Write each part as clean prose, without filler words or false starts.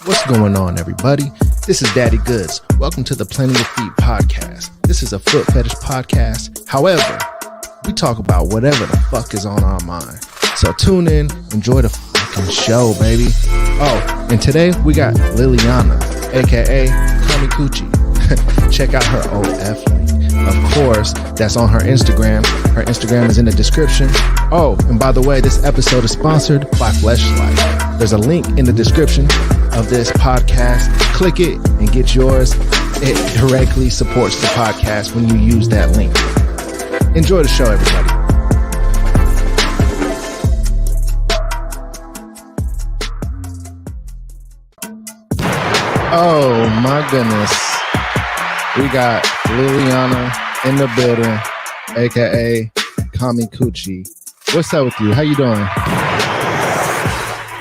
What's going on, everybody? This is Daddy Goodz. Welcome to the Plenty of Feet podcast. This is a foot fetish podcast. However, we talk about whatever the fuck is on our mind. So tune in, enjoy the fucking show, baby. Oh, and today we got Liliana, aka Kami Coochie. Check out her OF link. Of course, that's on her Instagram. Her Instagram is in the description. Oh, and by the way, this episode is sponsored by Fleshlight. There's a link in the description of this podcast. Click it and get yours. It directly supports the podcast when you use that link. Enjoy the show, everybody. Oh my goodness. We got Liliana in the building, aka Kami Coochie. What's up with you? How you doing?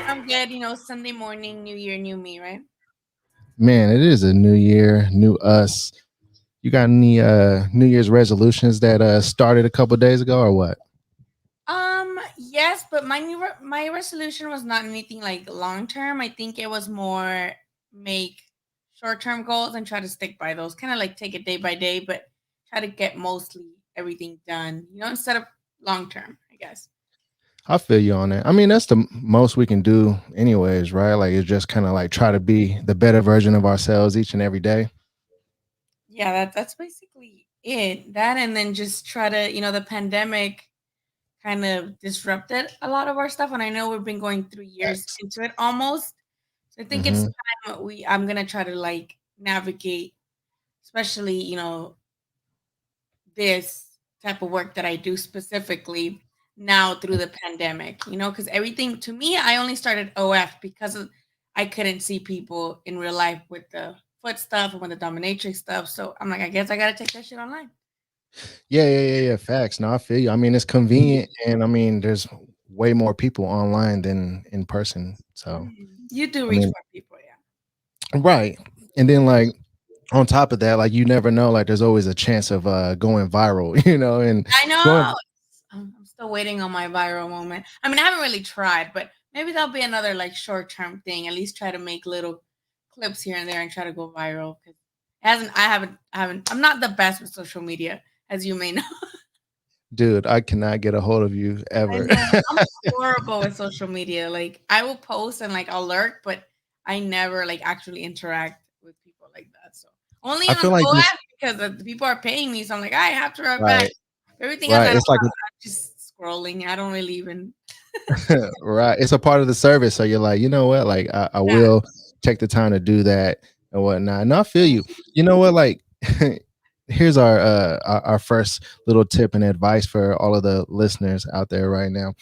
I'm good. Sunday morning, new year, new me, right? Man, it is a new year, new us. You got any New Year's resolutions that started a couple days ago or what? Yes, but my resolution was not anything like long term. I think it was more make short term goals and try to stick by those. Kind of like take it day by day, but try to get mostly everything done. Instead of long term, I guess. I feel you on that. I mean, that's the most we can do anyways, right? Like it's just kind of like try to be the better version of ourselves each and every day. Yeah, that's basically it. That and then just try to, the pandemic kind of disrupted a lot of our stuff. And I know we've been going 3 years into it almost. So I think it's time I'm gonna try to like navigate, especially, this type of work that I do specifically now through the pandemic, because everything to me, I only started OF because I couldn't see people in real life with the foot stuff and with the dominatrix stuff. So I'm like, I guess I gotta take that shit online. Yeah. Facts. No, I feel you. I mean, it's convenient, and I mean, there's way more people online than in person. So you do reach more people, yeah. Right. And then like on top of that, like you never know, like there's always a chance of going viral, and I know. I'm still waiting on my viral moment. I mean, I haven't really tried, but maybe that'll be another like short-term thing. At least try to make little clips here and there and try to go viral. Because I'm not the best with social media, as you may know. Dude, I cannot get a hold of you ever. I'm horrible with social media. Like I will post and like I'll lurk, but I never like actually interact with people like that. So only I on feel like OF because the people are paying me. So I'm like, I have to write back. Everything right. else, It's like I'm just scrolling. I don't really even. right. It's a part of the service. So you're like, you know what? Like I will take the time to do that and whatnot. And I feel you. You know what? Like here's our first little tip and advice for all of the listeners out there right now.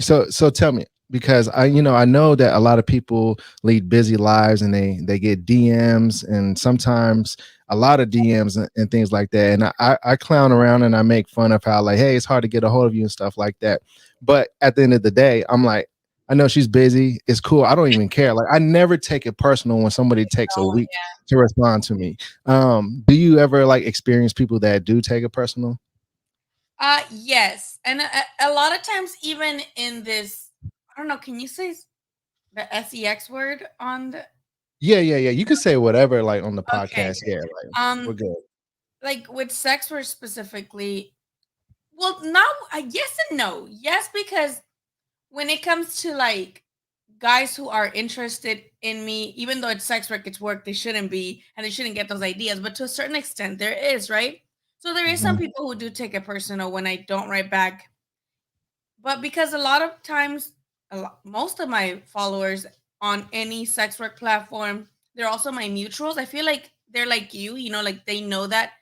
So tell me, because I know that a lot of people lead busy lives and they get DMs and sometimes a lot of DMs and things like that. And I clown around and I make fun of how like, hey, it's hard to get a hold of you and stuff like that. But at the end of the day, I'm like, I know she's busy. It's cool. I don't even care. Like I never take it personal when somebody takes a week to respond to me. Do you ever like experience people that do take it personal? Yes. And a lot of times, even in this, I don't know, can you say the sex word on the? Yeah. You can say whatever, like on the podcast. Okay. Yeah, like, we're good. Like with sex work specifically, well, not yes and no. Yes, because when it comes to like guys who are interested in me, even though it's sex work, it's work, they shouldn't be, and they shouldn't get those ideas. But to a certain extent, there is, right? So there is some people who do take it personal when I don't write back. But because a lot of times, most of my followers on any sex work platform, they're also my mutuals. I feel like they're like you, like they know that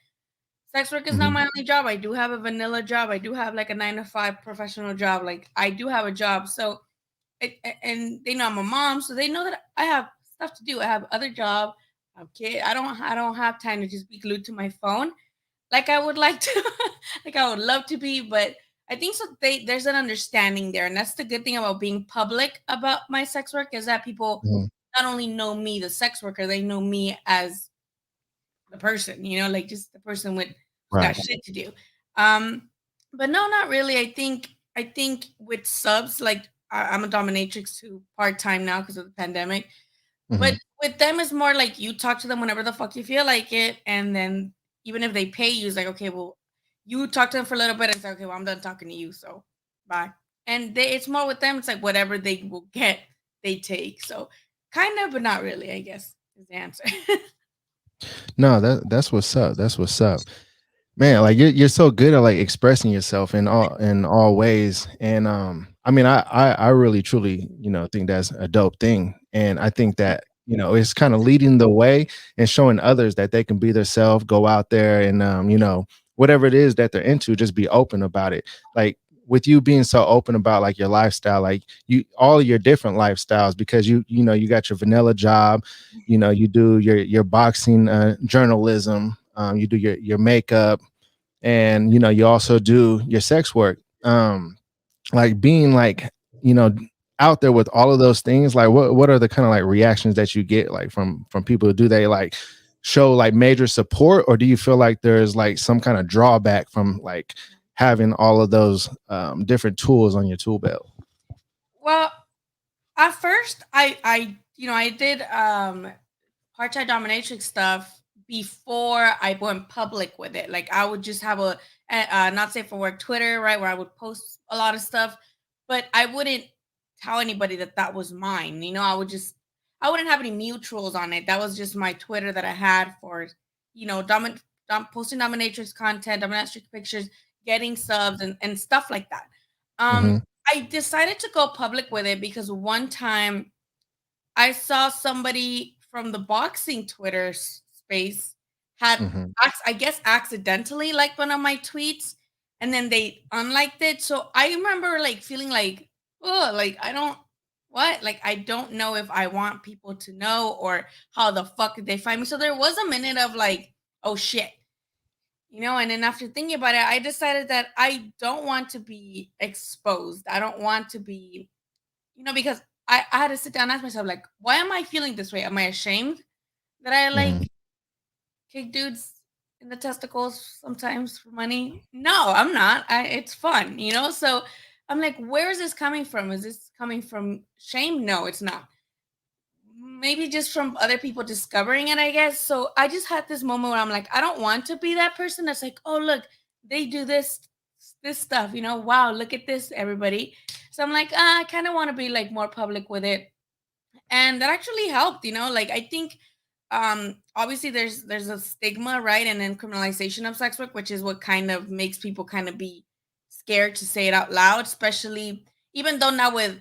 sex work is not my only job. I do have a vanilla job. I do have like a 9-to-5 professional job. Like I do have a job. So, and they know I'm a mom, so they know that I have stuff to do. I have other job. Okay, I don't have time to just be glued to my phone like I would like to, like I would love to be. But I think so. There's an understanding there, and that's the good thing about being public about my sex work is that people not only know me, the sex worker, they know me as the person, like just the person with got shit to do. But no, not really. I think with subs, like I'm a dominatrix who part-time now because of the pandemic. But Mhm. with them, it's more like you talk to them whenever the fuck you feel like it, and then even if they pay you, it's like, okay, well, you talk to them for a little bit and say, okay, well, I'm done talking to you, so bye. And it's more with them. It's like whatever they will get, they take. So kind of, but not really. I guess is the answer. No, that's what's up. That's what's up. Man, like you're so good at like expressing yourself in all ways. And I mean I really truly, think that's a dope thing. And I think that, it's kind of leading the way and showing others that they can be themselves, go out there and whatever it is that they're into, just be open about it. Like with you being so open about like your lifestyle, like you all your different lifestyles, because you got your vanilla job, you do your boxing journalism, you do your makeup, and you also do your sex work. Like being like, you know out there with all of those things, like what are the kind of like reactions that you get, like from people? Do they like show like major support, or do you feel like there's like some kind of drawback from like having all of those different tools on your tool belt? Well, at first, I did part-time dominatrix stuff before I went public with it. Like I would just have a not safe for work Twitter, right, where I would post a lot of stuff, but I wouldn't tell anybody that that was mine. I wouldn't have any mutuals on it. That was just my Twitter that I had for, posting dominatrix content, dominatrix pictures, getting subs and stuff like that. Um, Hmm. I decided to go public with it because one time I saw somebody from the boxing Twitter space had, Hmm. I guess, accidentally liked one of my tweets, and then they unliked it. So I remember like feeling like, oh, like I don't what, like I don't know if I want people to know or how the fuck did they find me. So there was a minute of like, oh shit, and then after thinking about it, I decided that I don't want to be exposed. I don't want to be, because I had to sit down and ask myself, like, why am I feeling this way? Am I ashamed that I Hmm. like kick dudes in the testicles sometimes for money? No, I'm not. It's fun. So I'm like, where is this coming from? Is this coming from shame? No, it's not. Maybe just from other people discovering it, I guess. So I just had this moment where I'm like, I don't want to be that person that's like, oh look, they do this stuff, wow, look at this, everybody. So I'm like, I kind of want to be like more public with it, and that actually helped. Like I think obviously there's a stigma, right, and then criminalization of sex work, which is what kind of makes people kind of be scared to say it out loud, especially even though now with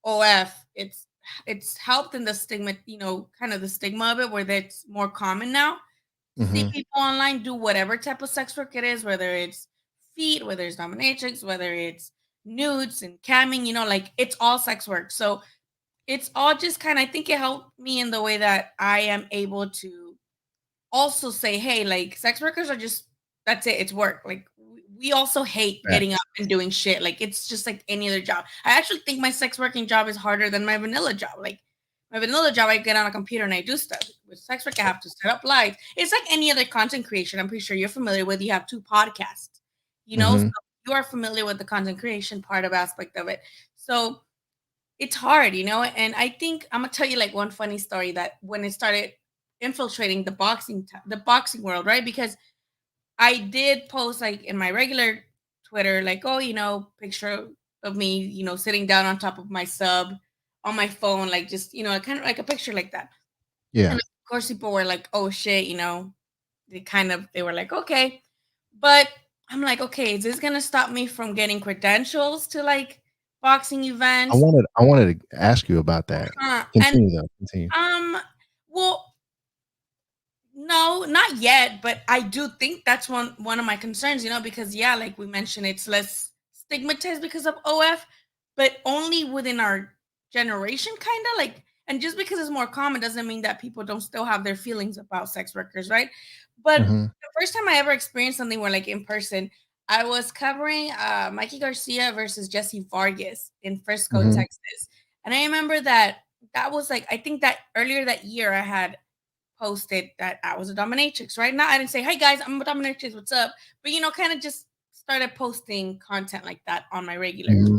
OF, it's helped in the stigma, kind of the stigma of it, where it's more common now to see Hmm. people online do whatever type of sex work it is, whether it's feet, whether it's dominatrix, whether it's nudes and camming, like it's all sex work. So it's all just kind of, I think it helped me in the way that I am able to also say, hey, like sex workers are just, that's it, it's work. Like we also hate getting up Facts. and doing shit. Like it's just like any other job. I actually think my sex working job is harder than my vanilla job. Like my vanilla job, I get on a computer and I do stuff. With sex work, I have to set up lights. It's like any other content creation. I'm pretty sure you're familiar with. You have two podcasts, so Hmm. you are familiar with the content creation part of aspect of it. So it's hard, and I think I'm gonna tell you like one funny story that when it started infiltrating the boxing world, right? Because I did post like in my regular Twitter, like, oh, picture of me, sitting down on top of my sub on my phone, like just, kind of like a picture like that. And Yeah. of course people were like, oh shit, they were like, okay. But I'm like, okay, is this gonna stop me from getting credentials to like boxing I events? wanted I wanted to ask you about that. And Continue though. Continue. um, well, no, not yet, but I do think that's one of my concerns, because yeah, like we mentioned, it's less stigmatized because of OF, but only within our generation, kind of like, and just because it's more common doesn't mean that people don't still have their feelings about sex workers, right? But Hmm. the first time I ever experienced something where like in person, I was covering Mikey Garcia versus Jesse Vargas in Frisco, Hmm. Texas. And I remember that was like, I think that earlier that year I had posted that I was a dominatrix, right? Now I didn't say, "Hey guys, I'm a dominatrix. What's up?" But kind of just started posting content like that on my regular Hmm.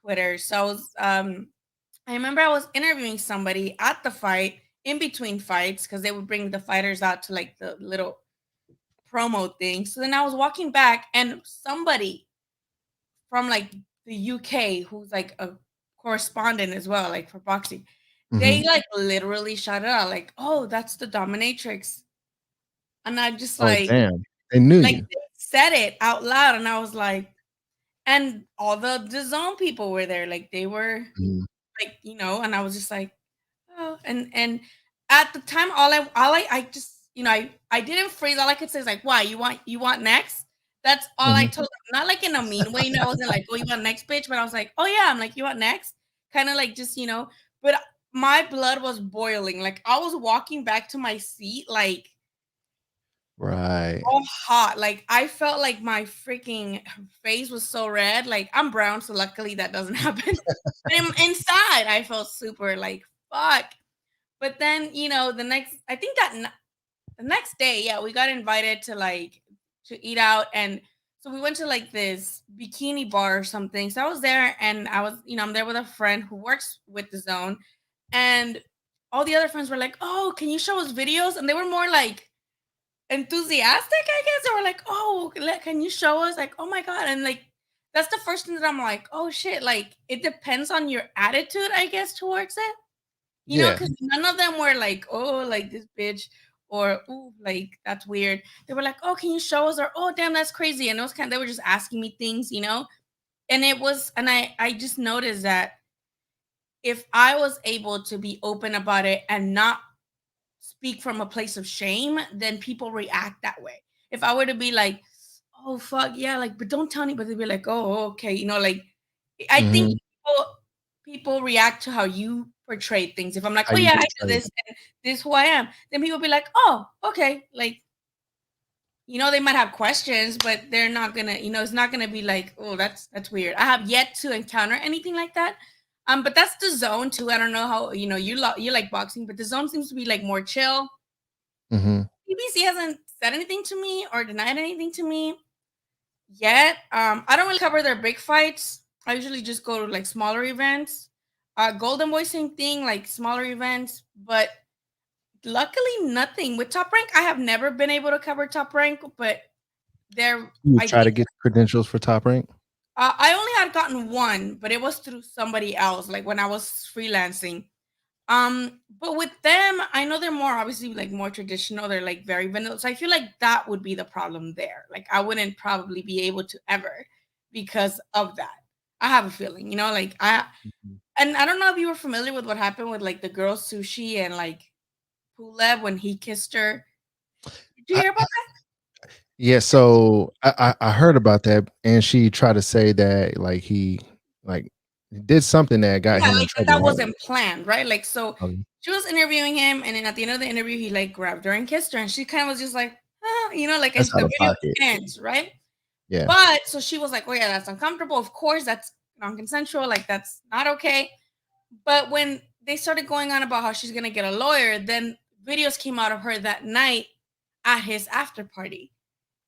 Twitter. So I remember I was interviewing somebody at the fight, in between fights, because they would bring the fighters out to like the little promo thing. So then I was walking back, and somebody from like the UK, who's like a correspondent as well, like for boxing, Hmm. they like literally shouted out like, "Oh, that's the dominatrix," and I just Oh, damn. They knew like you. they said it out loud, and I was like, and all the zone people were there, like they were Mhm. like, and I was just like, oh, and at the time, all I just, I didn't freeze. All I could say is like, why, you want next? That's all I Mhm. told them. Not like in a mean way. I wasn't like, oh, you want next, bitch? But I was like, oh yeah, I'm like, you want next? Kind of like just, but my blood was boiling. Like I was walking back to my seat, like Right. all hot. Like I felt like my freaking face was so red. Like I'm brown, so luckily that doesn't happen. But inside, I felt super like fuck. But then, the next, I think that the next day, yeah, we got invited to like to eat out, and so we went to like this bikini bar or something. So I was there, and I was, I'm there with a friend who works with the zone, and all the other friends were like, "Oh, can you show us videos?" And they were more like enthusiastic, I guess. They were like, "Oh, can you show us?" Like, "Oh my god!" And like, that's the first thing that I'm like, "Oh shit!" Like, it depends on your attitude, I guess, towards it. Yeah. Because none of them were like, "Oh, like this bitch," or "Oh, like that's weird." They were like, "Oh, can you show us?" Or "Oh, damn, that's crazy." And those kind, they were just asking me things. And it was, and I just noticed that if I was able to be open about it and not speak from a place of shame, then people react that way. If I were to be like, "Oh fuck yeah," like, but don't tell anybody, they'd be like, "Oh, okay," like I think Mhm. people react to how you portray things. If I'm like, How "Oh you yeah, I do portray it. this and this is who I am," then people be like, "Oh, okay." Like, they might have questions, but they're not gonna, it's not gonna be like, "Oh, that's weird." I have yet to encounter anything like that. But that's the zone too. I don't know how you like boxing, but the zone seems to be like more chill. Mhm. BBC hasn't said anything to me or denied anything to me yet. I don't really cover their big fights. I usually just go to like smaller events. Golden Boy, same thing, like smaller events. But luckily, nothing with Top Rank. I have never been able to cover Top Rank, but there, You I try to think get credentials for Top Rank? I only had gotten one, but it was through somebody else, like when I was freelancing. But with them, I know they're more obviously like more traditional. They're like very vanilla. So I feel like that would be the problem there. Like I wouldn't probably be able to ever because of that. I have a feeling, like Mhm. and I don't know if you were familiar with what happened with like the girl Sushi and like Pulev when he kissed her. Did you I hear about Yeah, so I heard about that, and she tried to say that, like, he, like, did something that got Yeah, him in like trouble, that right? wasn't planned, right? Like, so Okay. she was interviewing him, and then at the end of the interview, he like grabbed her and kissed her, and she kind of was just like, like, That's and out the of video pocket. ends, right? Yeah. But so she was like, oh yeah, that's uncomfortable. Of course, that's non-consensual. Like, that's not okay. But when they started going on about how she's gonna get a lawyer, then videos came out of her that night at his after party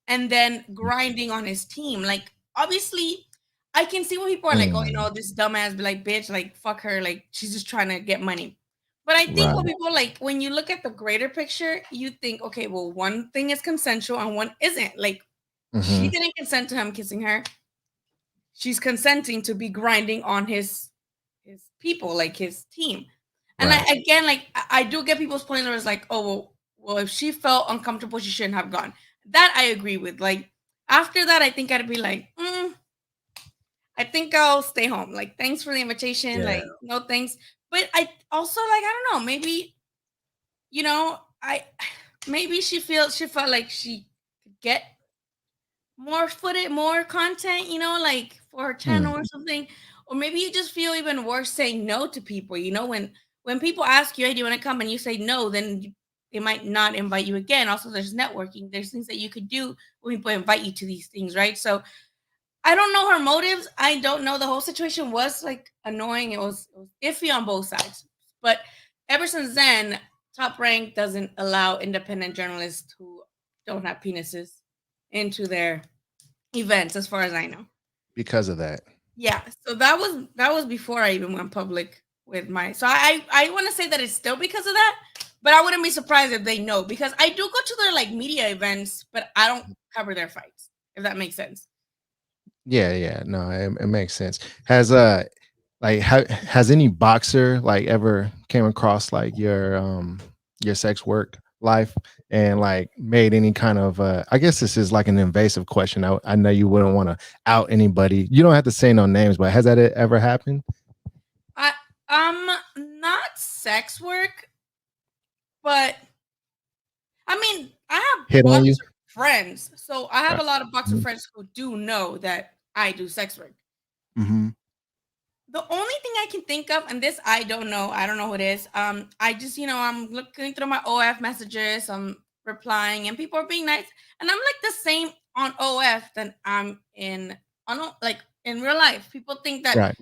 and then grinding on his team. Like, obviously, I can see when people are like, "Oh, Mm, this dumbass, be like, bitch, like, fuck her, like, she's just trying to get money." But I think right. what people like when you look at the greater picture, you think, okay, well, one thing is consensual and one isn't. Like, she Mhm. didn't consent to him kissing her. She's consenting to be grinding on his people, like his team. And I Right. again, like, I do get people's point where it's like, oh well, if she felt uncomfortable, she shouldn't have gone. That I agree with. Like after that, I think I'd be like, I think I'll stay home. Like, thanks for the invitation. Yeah. Like, no thanks. But I also like, I don't know, maybe, I maybe she felt like she could get more footage, more content, like for her channel Hmm. or something. Or maybe you just feel even worse saying no to people. When people ask you, "Hey, do you want to come?" and you say no, then they might not invite you again. Also, there's networking. There's things that you could do when people invite you to these things, right? So I don't know her motives. I don't know. The whole situation was like annoying. It was iffy on both sides. But ever since then, Top Rank doesn't allow independent journalists who don't have penises into their events, as far as I know. Because of that. Yeah, so that was before I even went public with my. So I want to say that it's still because of that, but I wouldn't be surprised if they know because I do go to their like media events, but I don't cover their fights. If that makes sense. Yeah, no, it makes sense. Has like has any boxer like ever came across like your sex work life and like made any kind of I guess this is like an invasive question. I know you wouldn't want to out anybody. You don't have to say no names, but has that ever happened? I not sex work, but I mean I have Hit on you? boxer friends, so I have Right. a lot of boxer Mhm. friends who do know that I do sex work. Mhm. The only thing I can think of, and this I don't know who it is. I just, I'm looking through my OF messages, I'm replying, and people are being nice, and I'm like the same on OF than I'm in like in real life. People think that Right.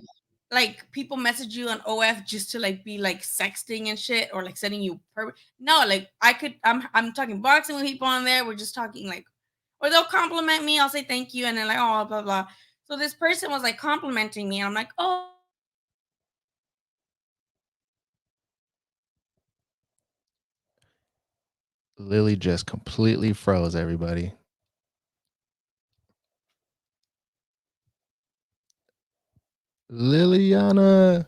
like people message you on OF just to like be like sexting and shit or like sending you no, like I'm talking boxing with people on there. We're just talking like, or they'll compliment me. I'll say thank you, and then like oh blah blah. So this person was like complimenting me, and I'm like oh. Lily just completely froze everybody. Liliana,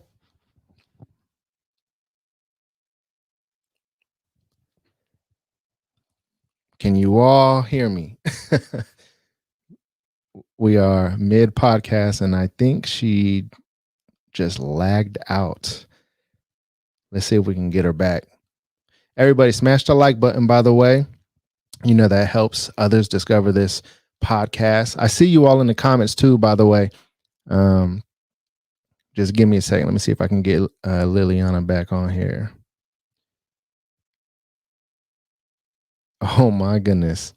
can you all hear me? We are mid podcast and I think she just lagged out. Let's see if we can get her back. Everybody smash the like button, by the way. You know that helps others discover this podcast. I see you all in the comments too, by the way. Um, just give me a second. Let me see if I can get Liliana back on here. Oh my goodness.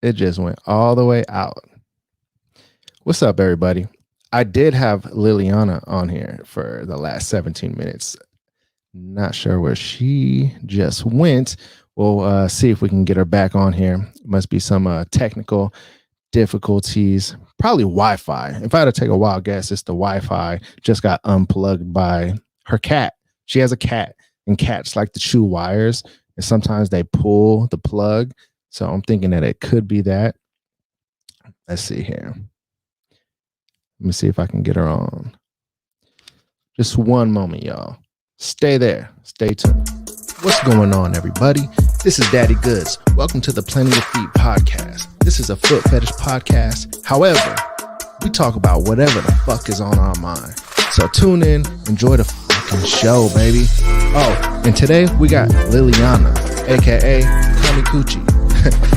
It just went all the way out. What's up, everybody? I did have Liliana on here for the last 17 minutes. Not sure where she just went. We'll see if we can get her back on here. Must be some technical difficulties. Probably Wi-Fi. If I had to take a wild guess, it's the Wi-Fi just got unplugged by her cat. She has a cat, and cats like to chew wires, and sometimes they pull the plug. So I'm thinking that it could be that. Let's see here. Let me see if I can get her on. Just one moment, y'all. Stay there. Stay tuned. What's going on, everybody? This is Daddy Goodz. Welcome to the Plenty of Feet podcast. This is a foot fetish podcast. However, we talk about whatever the fuck is on our mind. So tune in, enjoy the fucking show, baby. Oh, and today we got Liliana, aka Kami Coochie.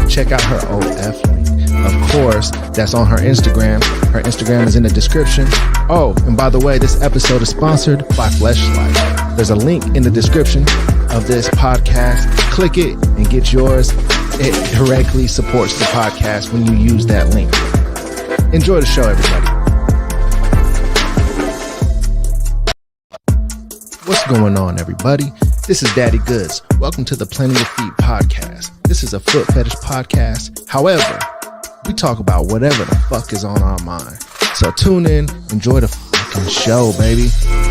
Check out her OF link. Of course, that's on her Instagram. Her Instagram is in the description. Oh, and by the way, this episode is sponsored by Fleshlight. There's a link in the description of this podcast. Click it and get yours. It directly supports the podcast when you use that link. Enjoy the show, everybody. What's going on, everybody? This is Daddy Goodz. Welcome to the Plenty of Feet podcast. This is a foot fetish podcast. However, we talk about whatever the fuck is on our mind. So tune in, enjoy the fucking show, baby.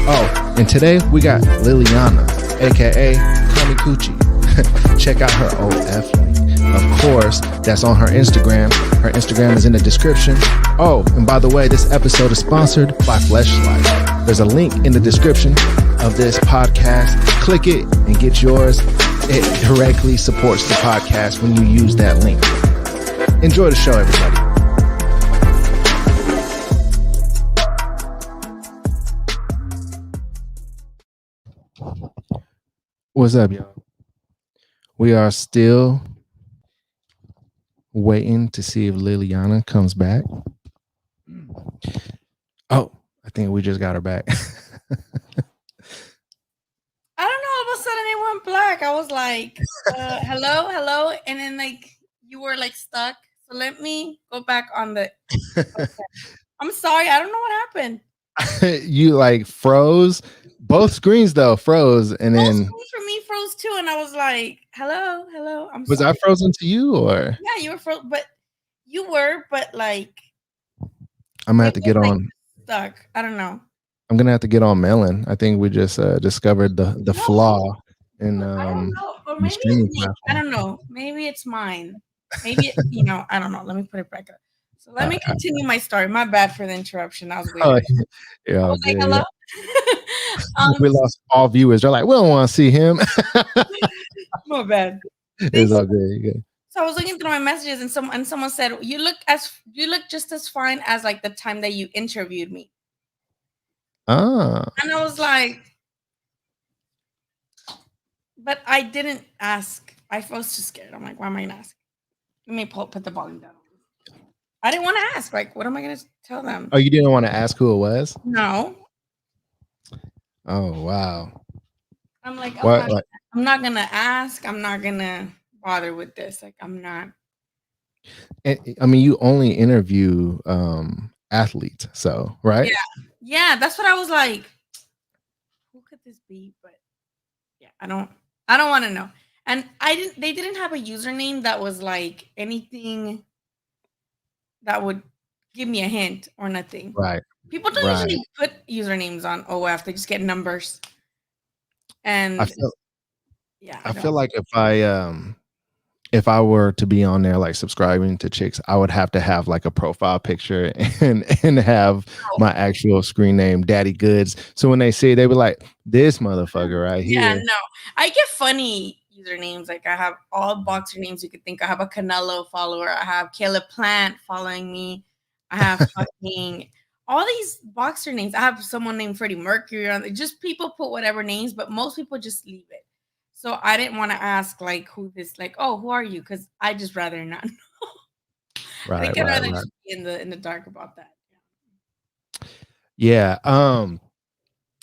Oh, and today we got Liliana, aka Kami Coochie. Check out her OF link. Of course, that's on her Instagram. Her Instagram is in the description. Oh, and by the way, this episode is sponsored by Fleshlight. There's a link in the description of this podcast. Click it and get yours. It directly supports the podcast when you use that link. Enjoy the show, everybody. What's up, y'all? We are still waiting to see if Liliana comes back. Oh, I think we just got her back. I don't know. All of a sudden, it went black. I was like, "Hello, hello," and then like you were like stuck. So let me go back on the. Okay. I'm sorry. I don't know what happened. You like froze. Both screens though froze, and Both then screens for me froze too, and I was like, "Hello, hello." I'm was sorry. I frozen to you or? Yeah, you were frozen, but you were, but like I'm gonna have Maybe to get it's like on. stuck. I don't know. I'm gonna have to get on Melon. I think we just discovered the No, flaw in I don't know. Or the maybe it's streaming me. I platform. don't know. Maybe it's mine. Maybe I don't know. Let me put it back up. So let Uh, me continue my story. My bad for the interruption. I was oh, waiting. yeah, I all was like, good. hello. Yeah. We lost all viewers. They're like, we don't want to see him. My bad. It's all Basically, good. Yeah. so I was looking through my messages, and someone said, you look just as fine as like the time that you interviewed me." Ah, And I was like, "But I didn't ask. I was too scared. I'm like, why am I gonna ask? Let me put the volume down. I didn't want to ask. Like, what am I gonna tell them? oh, you didn't want to ask who it was? No." Oh, wow. I'm like, What? Like, I'm not gonna ask. I'm not gonna bother with this. Like, I'm not. I mean, you only interview athletes, so right? Yeah, yeah. That's what I was like. Who could this be? But yeah, I don't want to know. And I didn't. They didn't have a username that was like anything that would give me a hint or nothing. Right, People don't right. usually put usernames on OF. They just get numbers. I And feel yeah, I I don't. feel like if I were to be on there like subscribing to chicks, I would have to have like a profile picture and have know. my actual screen name, Daddy Goods. So when they see it, they be like, this motherfucker right Yeah, here. no. I get funny usernames. Like I have all boxer names you could think. I have a Canelo follower. I have Caleb Plant following me. I have fucking all these boxer names. I have someone named Freddie Mercury on it. Just people put whatever names, but most people just leave it. So I didn't want to ask like who this like, oh, who are you? Because I just rather not know. I Right, think I'd right, rather right. just be in the dark about that. Yeah.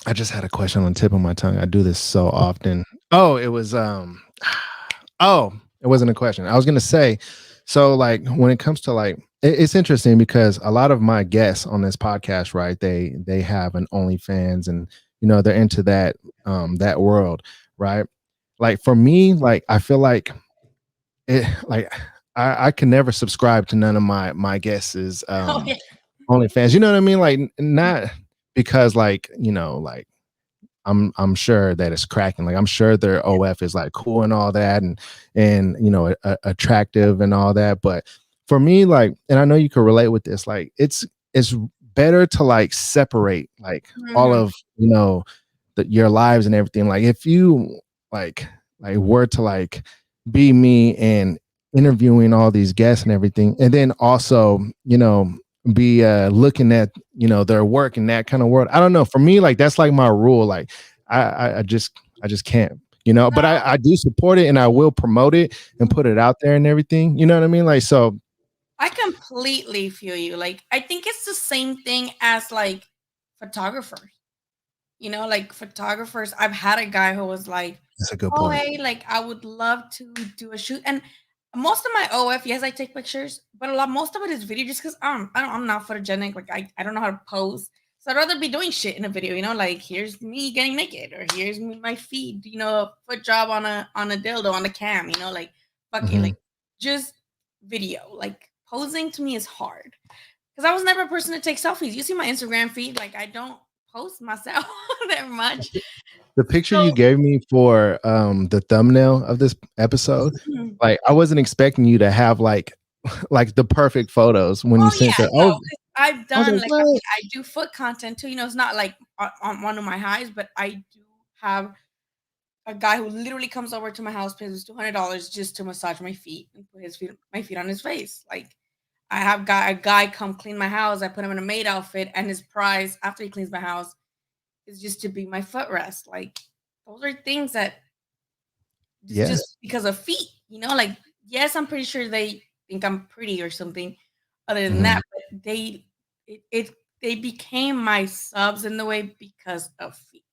I just had a question on the tip of my tongue. I do this so often. Oh, it was oh, it wasn't a question. I was gonna say, so like when it comes to like it's interesting because a lot of my guests on this podcast, right, they have an OnlyFans and they're into that world, right? Like for me, like I feel like it like I can never subscribe to none of my guests' Oh yeah. OnlyFans. You know what I mean? Like not because like, like I'm sure that it's cracking. Like I'm sure their OF is like cool and all that, and attractive and all that. But for me, like, and I know you can relate with this. Like, it's better to like separate like all Mhm. of your lives and everything. Like if you like were to like be me and interviewing all these guests and everything, and then also be looking at their work in that kind of world. I don't know. For me, like that's like my rule. Like I just can't. But I do support it and I will promote it and put it out there and everything. You know what I mean? Like so. I completely feel you. Like, I think it's the same thing as like photographers. Like photographers. I've had a guy who was like, That's a good "Oh, point. hey, like I would love to do a shoot." And most of my OF, yes, I take pictures, but most of it is video, just because I'm not photogenic. Like I don't know how to pose, so I'd rather be doing shit in a video. Like here's me getting naked, or here's me my feet. A foot job on a dildo on the cam. Like fuck it, Mhm. like just video. Like posing to me is hard because I was never a person to take selfies. You see my Instagram feed, like I don't post myself that much. The picture So you gave me for the thumbnail of this episode, mhm. like I wasn't expecting you to have like like the perfect photos when you Oh sent yeah, that. no, 'cause I've I was done like, like what? I do foot content too. It's not like on one of my highs, but I do have a guy who literally comes over to my house, pays $200 just to massage my feet and put my feet on his face. Like I have a guy come clean my house. I put him in a maid outfit, and his prize after he cleans my house is just to be my footrest. Like those are things that just Yes. because of feet. Like yes, I'm pretty sure they think I'm pretty or something. Other than Mhm. that, but they became my subs in the way because of feet.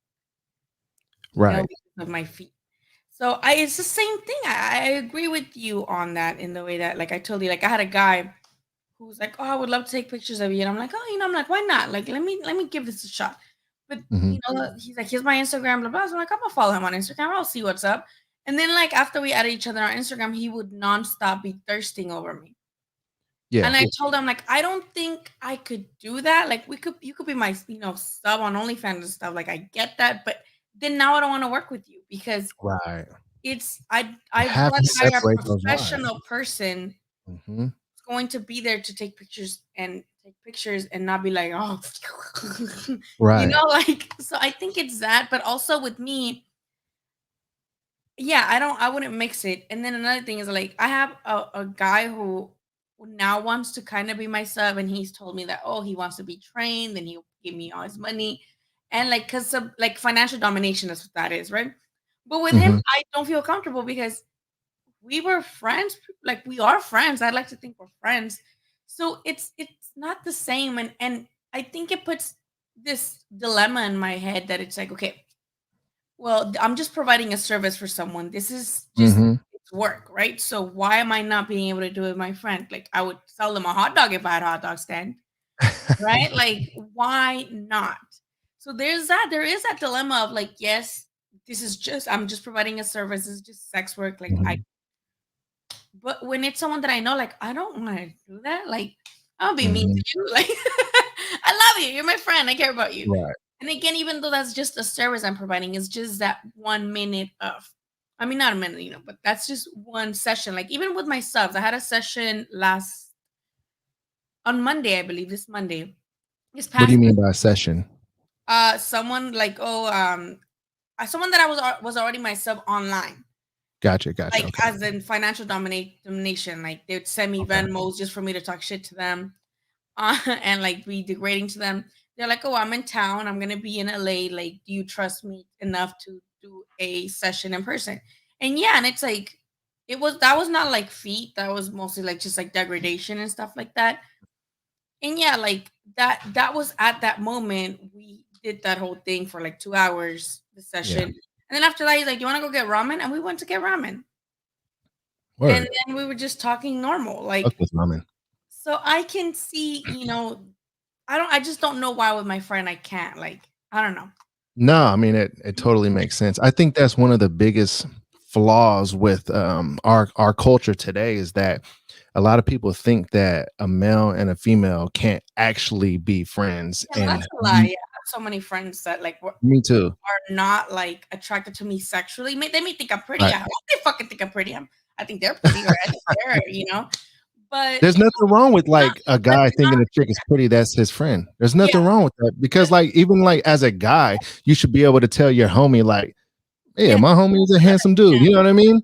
Right. Because of my feet. So it's the same thing. I agree with you on that in the way that, like I told you, like I had a guy who was like, "Oh, I would love to take pictures of you," and I'm like, "Oh, I'm like, why not? Like, let me give this a shot." But Mhm. he's like, "Here's my Instagram, blah blah." So I'm like, "I'm gonna follow him on Instagram. I'll see what's up." And then like after we added each other on Instagram, he would nonstop be thirsting over me. Yeah. And I told him like, I don't think I could do that. Like you could be my, sub on OnlyFans and stuff. Like I get that, but then now I don't want to work with you because Right. You I'd have to rather hire a separate those lines. professional person Hmm. who's going to be there to take pictures and not be like, oh, Right. like, so I think it's that, but also with me, yeah, I wouldn't mix it. And then another thing is like I have a guy who now wants to kind of be my sub, and he's told me that, oh, he wants to be trained and he'll give me all his money. And like cause of like financial domination, that's what that is, right? But with him, Hmm. I don't feel comfortable because we were friends, like we are friends. I'd like to think we're friends. So it's not the same. And I think it puts this dilemma in my head that it's like, okay, well, I'm just providing a service for someone. This is just Hmm. it's work, right? So why am I not being able to do it with my friend? Like I would sell them a hot dog if I had a hot dog stand, right? Like why not? So there is that dilemma of like, yes, this is just I'm just providing a service, it's just sex work. Like I Hmm. but when it's someone that I know, like I don't want to do that. Like I'll be mean Hmm. to you. Like I love you. You're my friend. I care about you. Right. And again, even though that's just a service I'm providing, it's just that 1 minute of, I mean, not a minute, but that's just one session. Like even with my subs, I had a session on Monday, I believe, this Monday, this What do past you mean Monday. by session? Someone like, someone that was already my sub online, Gotcha. Gotcha. like Okay. as in financial domination. Like they would send me Okay. Venmos just for me to talk shit to them, and like be degrading to them. They're like, "Oh, I'm in town. I'm gonna be in LA. Like, do you trust me enough to do a session in person?" And yeah, and it's like, that was not like feet. That was mostly like just like degradation and stuff like that. And yeah, like that was at that moment we did that whole thing for like 2 hours, the session. Yeah. And then after that, he's like, "You want to go get ramen?" And we went to get ramen. And Word. then we were just talking normal, Fuck like, with ramen. so I can see, I just don't know why with my friend I can't, like, I don't know. No, I mean it totally makes sense. I think that's one of the biggest flaws with our culture today is that a lot of people think that a male and a female can't actually be friends. Yeah, no, And that's a lie. Yeah, I have so many friends that like me too. are not like attracted to me sexually. They may think I'm pretty. Right. I hope they fucking think I'm pretty. I think they're pretty, or I think they're. But There's nothing wrong with not, like a but guy thinking not. a chick is pretty that's his friend. There's Yeah, nothing wrong with that because but like even like as a guy, you should be able to tell your homie like, yeah, yeah, my homie is a handsome dude. You know what I mean?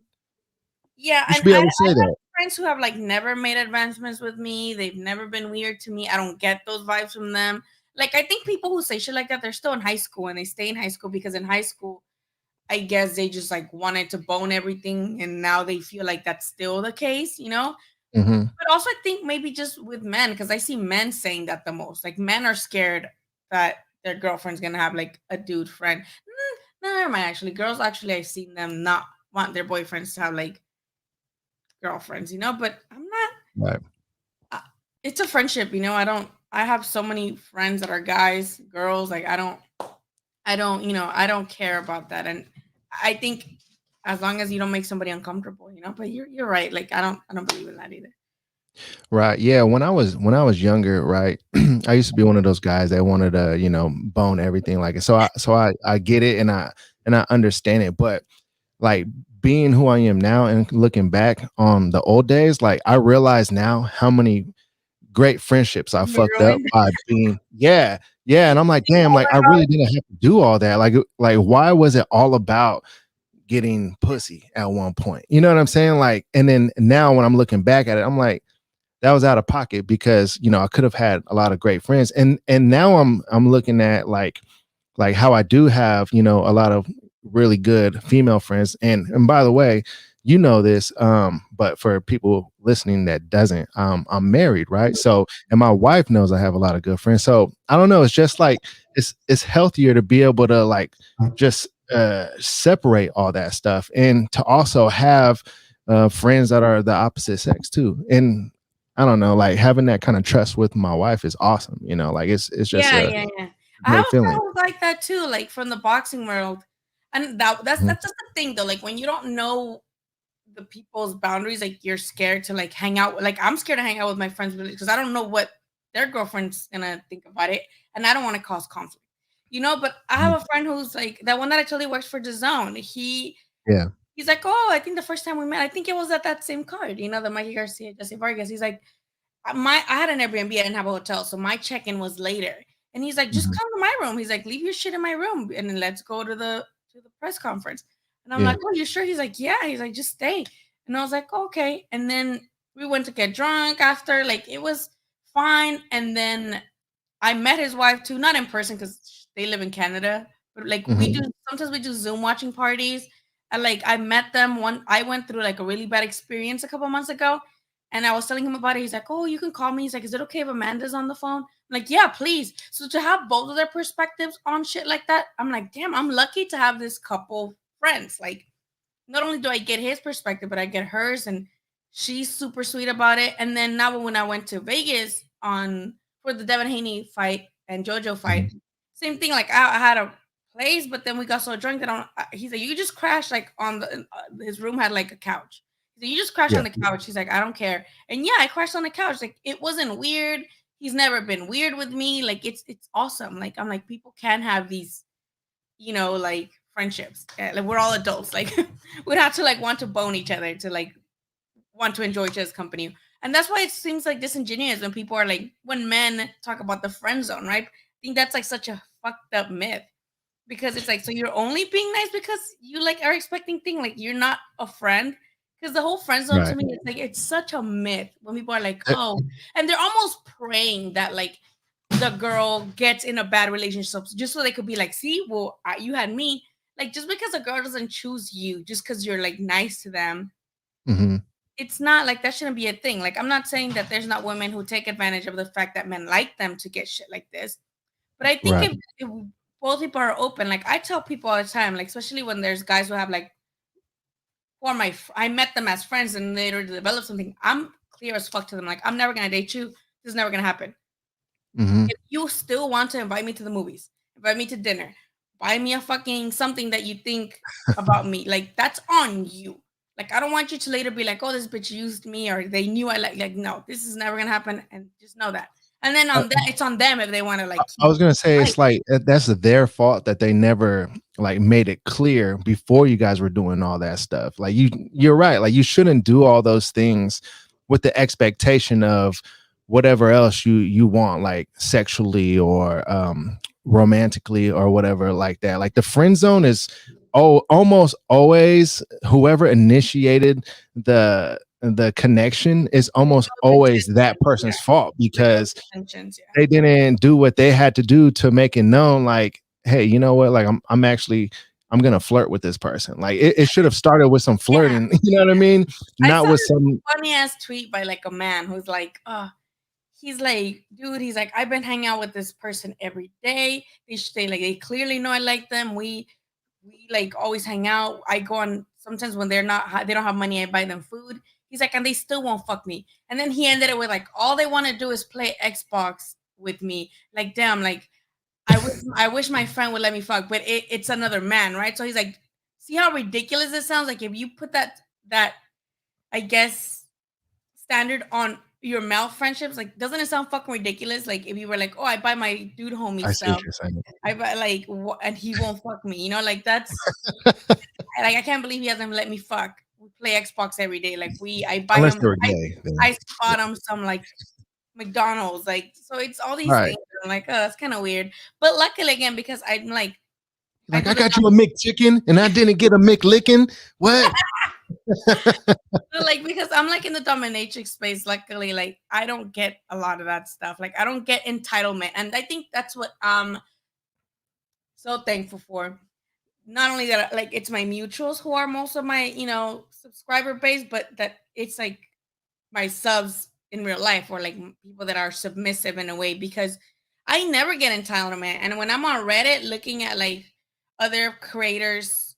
yeah. You And should be I able to say have that. friends who have like never made advancements with me. They've never been weird to me. I don't get those vibes from them. Like I think people who say shit like that, they're still in high school and they stay in high school because in high school I guess they just like wanted to bone everything and now they feel like that's still the case. Mhm. But also I think maybe just with men, because I see men saying that the most. Like men are scared that their girlfriend's gonna have like a dude friend. No, never mind. Actually, girls actually I've seen them not want their boyfriends to have like girlfriends. But I'm not. Right. Uh, it's a friendship. I don't. I have so many friends that are guys, girls. Like I don't care about that. And I think as long as you don't make somebody uncomfortable. But you're right. Like I don't believe in that either. Right. Yeah. When I was younger, right, I used to be one of those guys that wanted to, bone everything like it. So I get it and I understand it. But like being who I am now and looking back on the old days, like I realize now how many great friendships I You fucked up ruined. by being, yeah, yeah. And I'm like, damn, like I really didn't have to do all that. Like why was it all about getting pussy at one point? You know what I'm saying? Like, and then now when I'm looking back at it, I'm like, that was out of pocket because I could have had a lot of great friends. And now I'm looking at like how I do have, a lot of really good female friends. And by the way, this, but for people listening that doesn't, I'm married, right? So, and my wife knows I have a lot of good friends. So I don't know. It's just like it's healthier to be able to like just separate all that stuff and to also have friends that are the opposite sex too. And I don't know, like having that kind of trust with my wife is awesome. Like it's just Yeah, a yeah, yeah. I have great a friend feeling. who's like that too, like from the boxing world. And that's Mhm. just the thing though. Like when you don't know the people's boundaries. Like you're scared to like hang out. Like I'm scared to hang out with my friends because I don't know what their girlfriend's gonna think about it, and I don't want to cause conflict. But I Mhm. have a friend who's like that one that actually works for the Zone. Yeah. He's like, oh, I think the first time we met, I think it was at that same card, the Mikey Garcia, Jesse Vargas. He's like, I had an Airbnb, I didn't have a hotel, so my check-in was later. And he's like, just Mhm. come to my room. He's like, leave your shit in my room and then let's go to the press conference. And I'm Yeah. like, oh, you sure? He's like, yeah. He's like, just stay. And I was like, okay. And then we went to get drunk after, like it was fine. And then I met his wife too, not in person because they live in Canada, but like Mhm. sometimes we do Zoom watching parties. And like I met them I went through like a really bad experience a couple months ago, and I was telling him about it. He's like, "Oh, you can call me." He's like, "Is it okay if Amanda's on the phone?" I'm like, "Yeah, please." So to have both of their perspectives on shit like that, I'm like, "Damn, I'm lucky to have this couple friends." Like not only do I get his perspective, but I get hers, and she's super sweet about it. And then now when I went to Vegas on for the Devin Haney fight and JoJo fight, Mhm. same thing. Like I had a place, but then we got so drunk that he's like, you just crashed like on his room had like a couch. He's like, you just crashed Yeah. on the couch. He's like, I don't care. And yeah, I crashed on the couch. Like it wasn't weird. He's never been weird with me. Like it's awesome. Like I'm like people can have these like friendships. Like we're all adults. Like we'd have to like want to bone each other to like want to enjoy each other's company. And that's why it seems like disingenuous when people are like when men talk about the friend zone, right? I think that's like such a fucked up myth because it's like so you're only being nice because you like are expecting thing like you're not a friend because the whole friend zone to Right. me it's like it's such a myth when people are like Uh, oh and they're almost praying that like the girl gets in a bad relationship just so they could be like see well you had me like just because a girl doesn't choose you just because you're like nice to them mhm. it's not like that shouldn't be a thing like I'm not saying that there's not women who take advantage of the fact that men like them to get shit like this but I think Right. if both people are open, like I tell people all the time, like especially when there's guys who have like, or I met them as friends and later develop something. I'm clear as fuck to them. Like I'm never gonna date you. This is never gonna happen. Mhm. If you still want to invite me to the movies, invite me to dinner, buy me a fucking something that you think about me, like that's on you. Like I don't want you to later be like, oh, this bitch used me or they knew I like no, this is never gonna happen, and just know that. And then Uh, on that, it's on them if they want to like I keep was gonna say fighting. it's like that's their fault that they never like made it clear before you guys were doing all that stuff. Like you're right. Like you shouldn't do all those things with the expectation of whatever else you want, like sexually or romantically or whatever like that. Like the friend zone is almost always whoever initiated the connection is almost Ill always that intentions, yeah. person's fault Like ill because intentions, yeah. they didn't do what they had to do to make it known like hey you know what like I'm gonna flirt with this person like it should have started with some Yeah. flirting you know what I mean I not saw with this some funny ass tweet by like a man who's like, he's like, dude, he's like, I've been hanging out with this person every day. They like they clearly know I like them. We like always hang out. I go on sometimes when they don't have money, I buy them food. He's like, and they still won't fuck me. And then he ended it with like, all they want to do is play Xbox with me. Like, damn, like I wish my friend would let me fuck, but it's another man, right? So he's like, see how ridiculous it sounds? Like if you put that I guess standard on your male friendships, like doesn't it sound fucking ridiculous? Like if you were like, oh, I buy my dude homie I see what stuff, you're saying I buy like and he won't fuck me, like that's like I can't believe he hasn't let me fuck. We play Xbox every day. Like I buy unless him, they were I gay then I yeah spot him some like McDonald's, like so it's all these right things. I'm like, oh, that's kind of weird. But luckily again, because I'm like I like do I the got you a McChicken and I didn't get a McLickin what so, like because I'm like in the dominatrix space, luckily, like I don't get a lot of that stuff. Like I don't get entitlement. And I think that's what I'm so thankful for. Not only that like it's my mutuals who are most of my, subscriber base, but that it's like my subs in real life or like people that are submissive in a way because I never get entitlement. And when I'm on Reddit looking at like other creators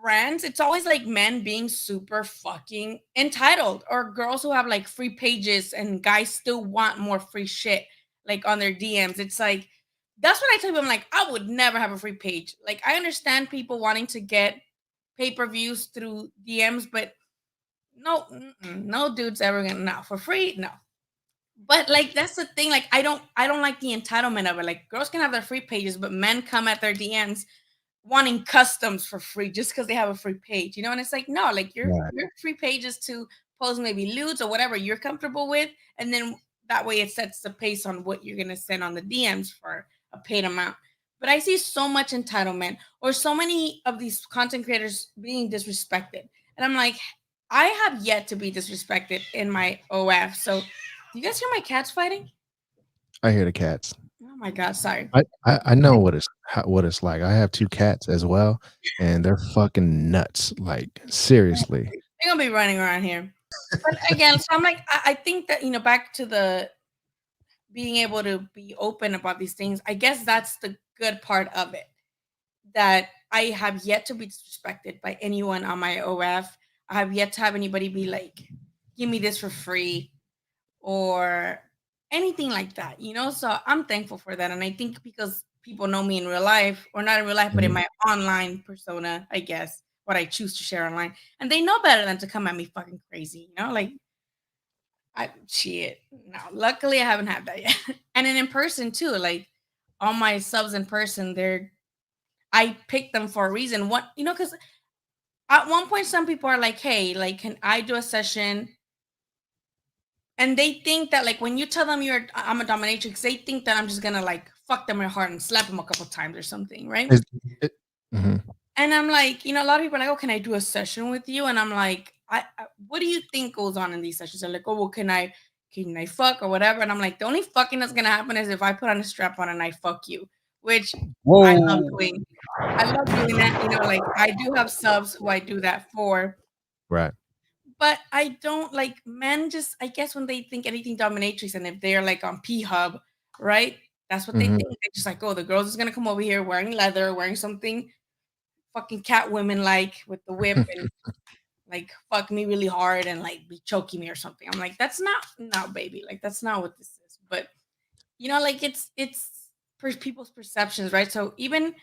brands, it's always like men being super fucking entitled or girls who have like free pages and guys still want more free shit like on their DMs. It's like that's what I tell people. I'm like, I would never have a free page. Like I understand people wanting to get pay-per-views through DMs, but no, no dude's ever gonna, no, for free, no. But like that's the thing, like I don't like the entitlement of it. Like girls can have their free pages, but men come at their DMs wanting customs for free just because they have a free page, you know? And it's like, no, like Right. your free page is to post maybe lewds or whatever you're comfortable with, and then that way it sets the pace on what you're gonna send on the DMs for a paid amount. But I see so much entitlement or so many of these content creators being disrespected. And I'm like, I have yet to be disrespected in my OF. So you guys hear my cats fighting? I hear the cats. Oh my god, sorry. I know what it's like. I have 2 cats as well, and they're fucking nuts. Like seriously. They're gonna be running around here. But again, so I'm like, I think that, back to the being able to be open about these things, I guess that's the good part of it. That I have yet to be disrespected by anyone on my OF. I have yet to have anybody be like, give me this for free or anything like that, So I'm thankful for that. And I think because people know me in real life, or not in real life, but in Mhm. my online persona, I guess, what I choose to share online. And they know better than to come at me fucking crazy, Like, I shit. No, luckily I haven't had that yet. And then in person too, like all my subs in person, I picked them for a reason. What, because at one point some people are like, hey, like, can I do a session? And they think that like when you tell them I'm a dominatrix, they think that I'm just gonna like fuck them in heart and slap them a couple times or something, right? Is it Mhm. And I'm like, a lot of people are like, oh, can I do a session with you? And I'm like, what do you think goes on in these sessions? They're like, oh, well, can I fuck or whatever? And I'm like, the only fucking that's gonna happen is if I put on a strap on and I fuck you, which I love Whoa. doing. I love doing that. Like I do have subs who I do that for, Right. but I don't like men. Just I guess when they think anything dominatrix, and if they're like on P Hub, right? That's what they Mhm. think. They're just like, oh, the girl's just gonna come over here wearing leather, wearing something fucking cat women like with the whip and like fuck me really hard and like be choking me or something. I'm like, that's not no baby. Like that's not what this is. But like it's people's perceptions, right? So even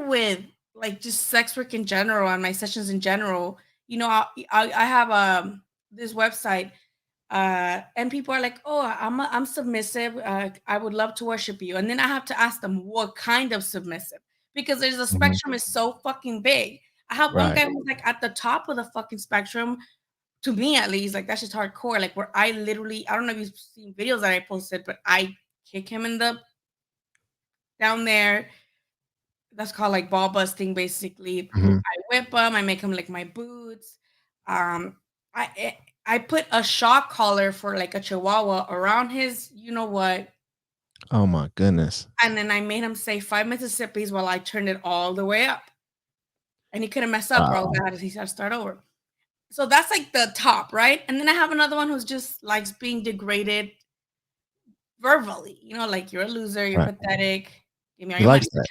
with like just sex work in general and my sessions in general, I have this website and people are like, oh, I'm submissive, I would love to worship you, and then I have to ask them what kind of submissive, because there's a Mhm. spectrum is so fucking big. I have one Right. guy who's like at the top of the fucking spectrum, to me at least, like that's just hardcore, like where I literally, I don't know if you've seen videos that I posted, but I kick him in the down there. That's called like ball busting, basically. Mhm. I whip him, I make him lick my boots. Um, I put a shock collar for like a chihuahua around his, what, Oh my goodness. and then I made him say 5 Mississippis while I turned it all the way up, and he couldn't mess up, or else Wow. he had to start over. So that's like the top, right? And then I have another one who's just likes being degraded verbally, like you're a loser, you're Right. pathetic, give me all He your money. likes that.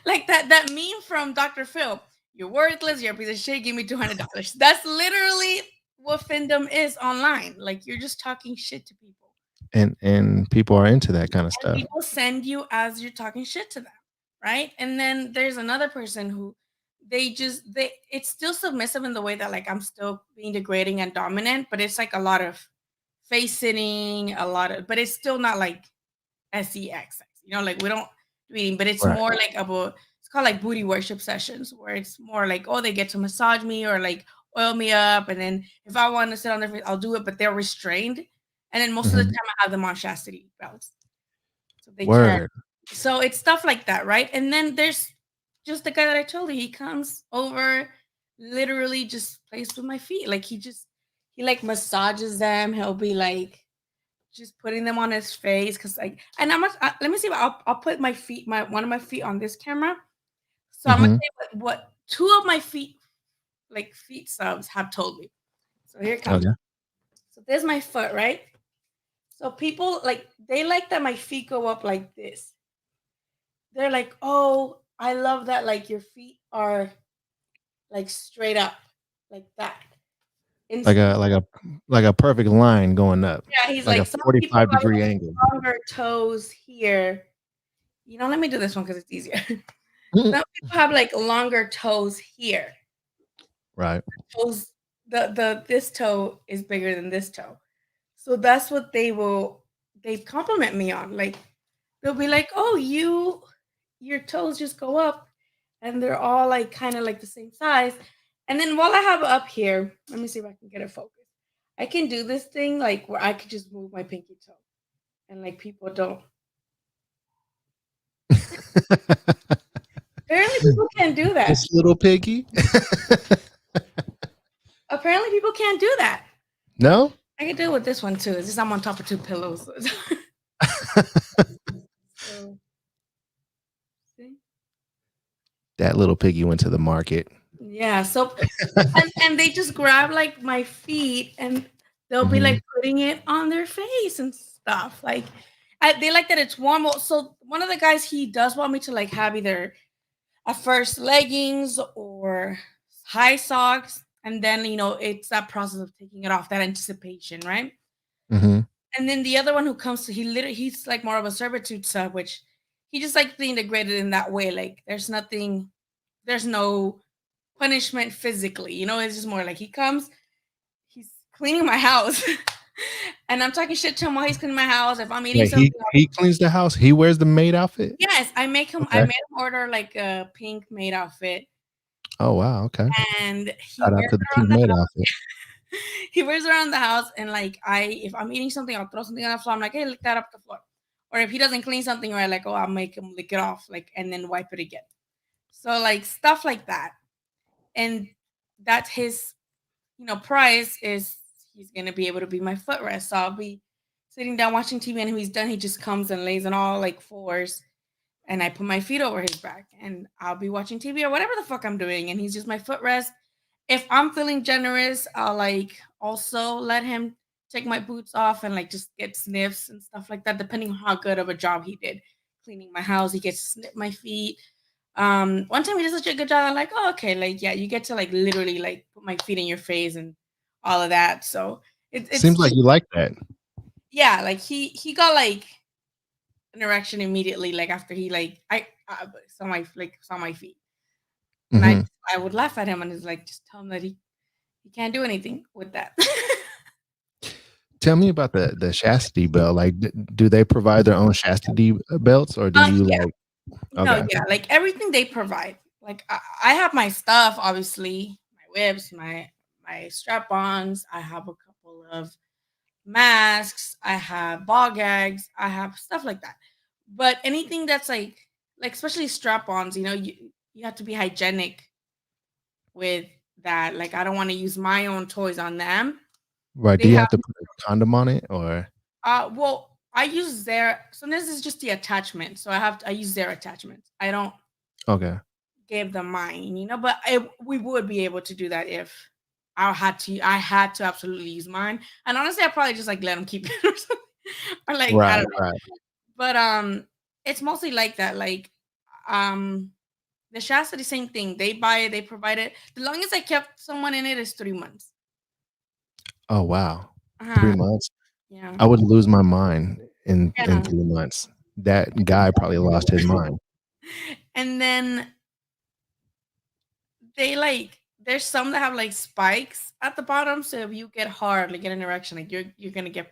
Like that meme from Dr. Phil. You're worthless, you're a piece of shit, give me $200. That's literally what fandom is online. Like you're just talking shit to people. And people are into that kind of And stuff. people send you as you're talking shit to them. Right. And then there's another person who they it's still submissive in the way that like I'm still being degrading and dominant, but it's like a lot of face sitting, but it's still not like sex, like we don't do eating, but it's Right. more like about, it's called like booty worship sessions, where it's more like, oh, they get to massage me or like oil me up, and then if I want to sit on their face, I'll do it, but they're restrained, and then most of the Mhm. time I have them on chastity belts, so they can't. Word. So it's stuff like that, right? And then there's just the guy that I told you, he comes over, literally just plays with my feet, like he like massages them, he'll be like just putting them on his face, because like, and let me see, I'll put my feet, my one of my feet on this camera, so I'm gonna Mhm. say what two of my feet, like feet subs, have told me. So here it comes. Okay. So there's my foot, right? So people like, they like that my feet go up like this. They're like, oh, I love that, like your feet are like straight up like that. Like Instead, a perfect line going up. yeah, he's Like a like, some people 45 have degree like angle. longer toes here. Let me do this one because it's easier. Mhm. Some people have like longer toes here. Right. Toes, the this toe is bigger than this toe. So that's what they compliment me on. Like they'll be like, "Oh, your toes just go up and they're all like kind of like the same size." And then while I have it up here, let me see if I can get it focused. I can do this thing like where I could just move my pinky toe and like people don't. Apparently people can't do that. This little piggy. Apparently people can't do that. No. I can do it with this one too. It's just I'm on top of two pillows. So, see? That little piggy went to the market. Yeah. So and they just grab like my feet and they'll be Hmm. like putting it on their face and stuff. Like they like that it's warm. So one of the guys he does want me to like have either at first leggings or high socks, and then it's that process of taking it off, that anticipation, right? Hmm. And then the other one who comes to he's like more of a servitude sub, which he just like being degraded in that way. Like there's no punishment physically. It's just more like he comes, he's cleaning my house. And I'm talking shit to him while he's cleaning my house. If I'm eating Wait, something, he cleans the house. He wears the maid outfit. yes, I Okay. made him order like a pink maid outfit. Oh wow. Okay. And he Shout out wears to the it pink around the maid house. outfit. He wears it around the house, and like if I'm eating something, I'll throw something on the floor. I'm like, hey, lick that up the floor. Or if he doesn't clean something right, like, oh, I'll make him lick it off, like, and then wipe it again. So like stuff like that. And that's his, prize is he's gonna be able to be my footrest. So I'll be sitting down watching TV, and when he's done, he just comes and lays on all like fours, and I put my feet over his back, and I'll be watching TV or whatever the fuck I'm doing, and he's just my footrest. If I'm feeling generous, I'll like also let him take my boots off and like just get sniffs and stuff like that, depending on how good of a job he did cleaning my house. He gets to snip my feet. One time he did such a good job. I'm like, oh, okay, like yeah, you get to like literally like put my feet in your face and all of that. So it's Seems like you like that. yeah, like he got like an erection immediately, like after he like I saw my feet, and I Hmm. I would laugh at him and it's like just tell him that he can't do anything with that. Tell me about the chastity belt. Like, do they provide their own chastity belts, or do you Yeah, like? no, Okay. yeah, like everything they provide. Like I have my stuff, obviously, my whips, my strap-ons. I have a couple of masks. I have ball gags. I have stuff like that. But anything that's like especially strap-ons, you have to be hygienic with that. Like I don't want to use my own toys on them. Right. Do They you have have to put a condom on it, or? well, I use their so this is just the attachment. So I use their attachments. I don't Okay. give them mine, but we would be able to do that if I had to absolutely use mine. And honestly, I probably just like let them keep it or something. Or like I Right. don't know. Right. But it's mostly like that. Like um the chastity, same thing. They buy it, they provide it. The longest I kept someone in it is 3 months. Oh wow. Uh-huh. 3 months. Yeah. I would lose my mind in Yeah. 3 months. That guy probably lost his mind. And then they like there's some that have like spikes at the bottom. So if you get hard, like get an erection, like you're gonna get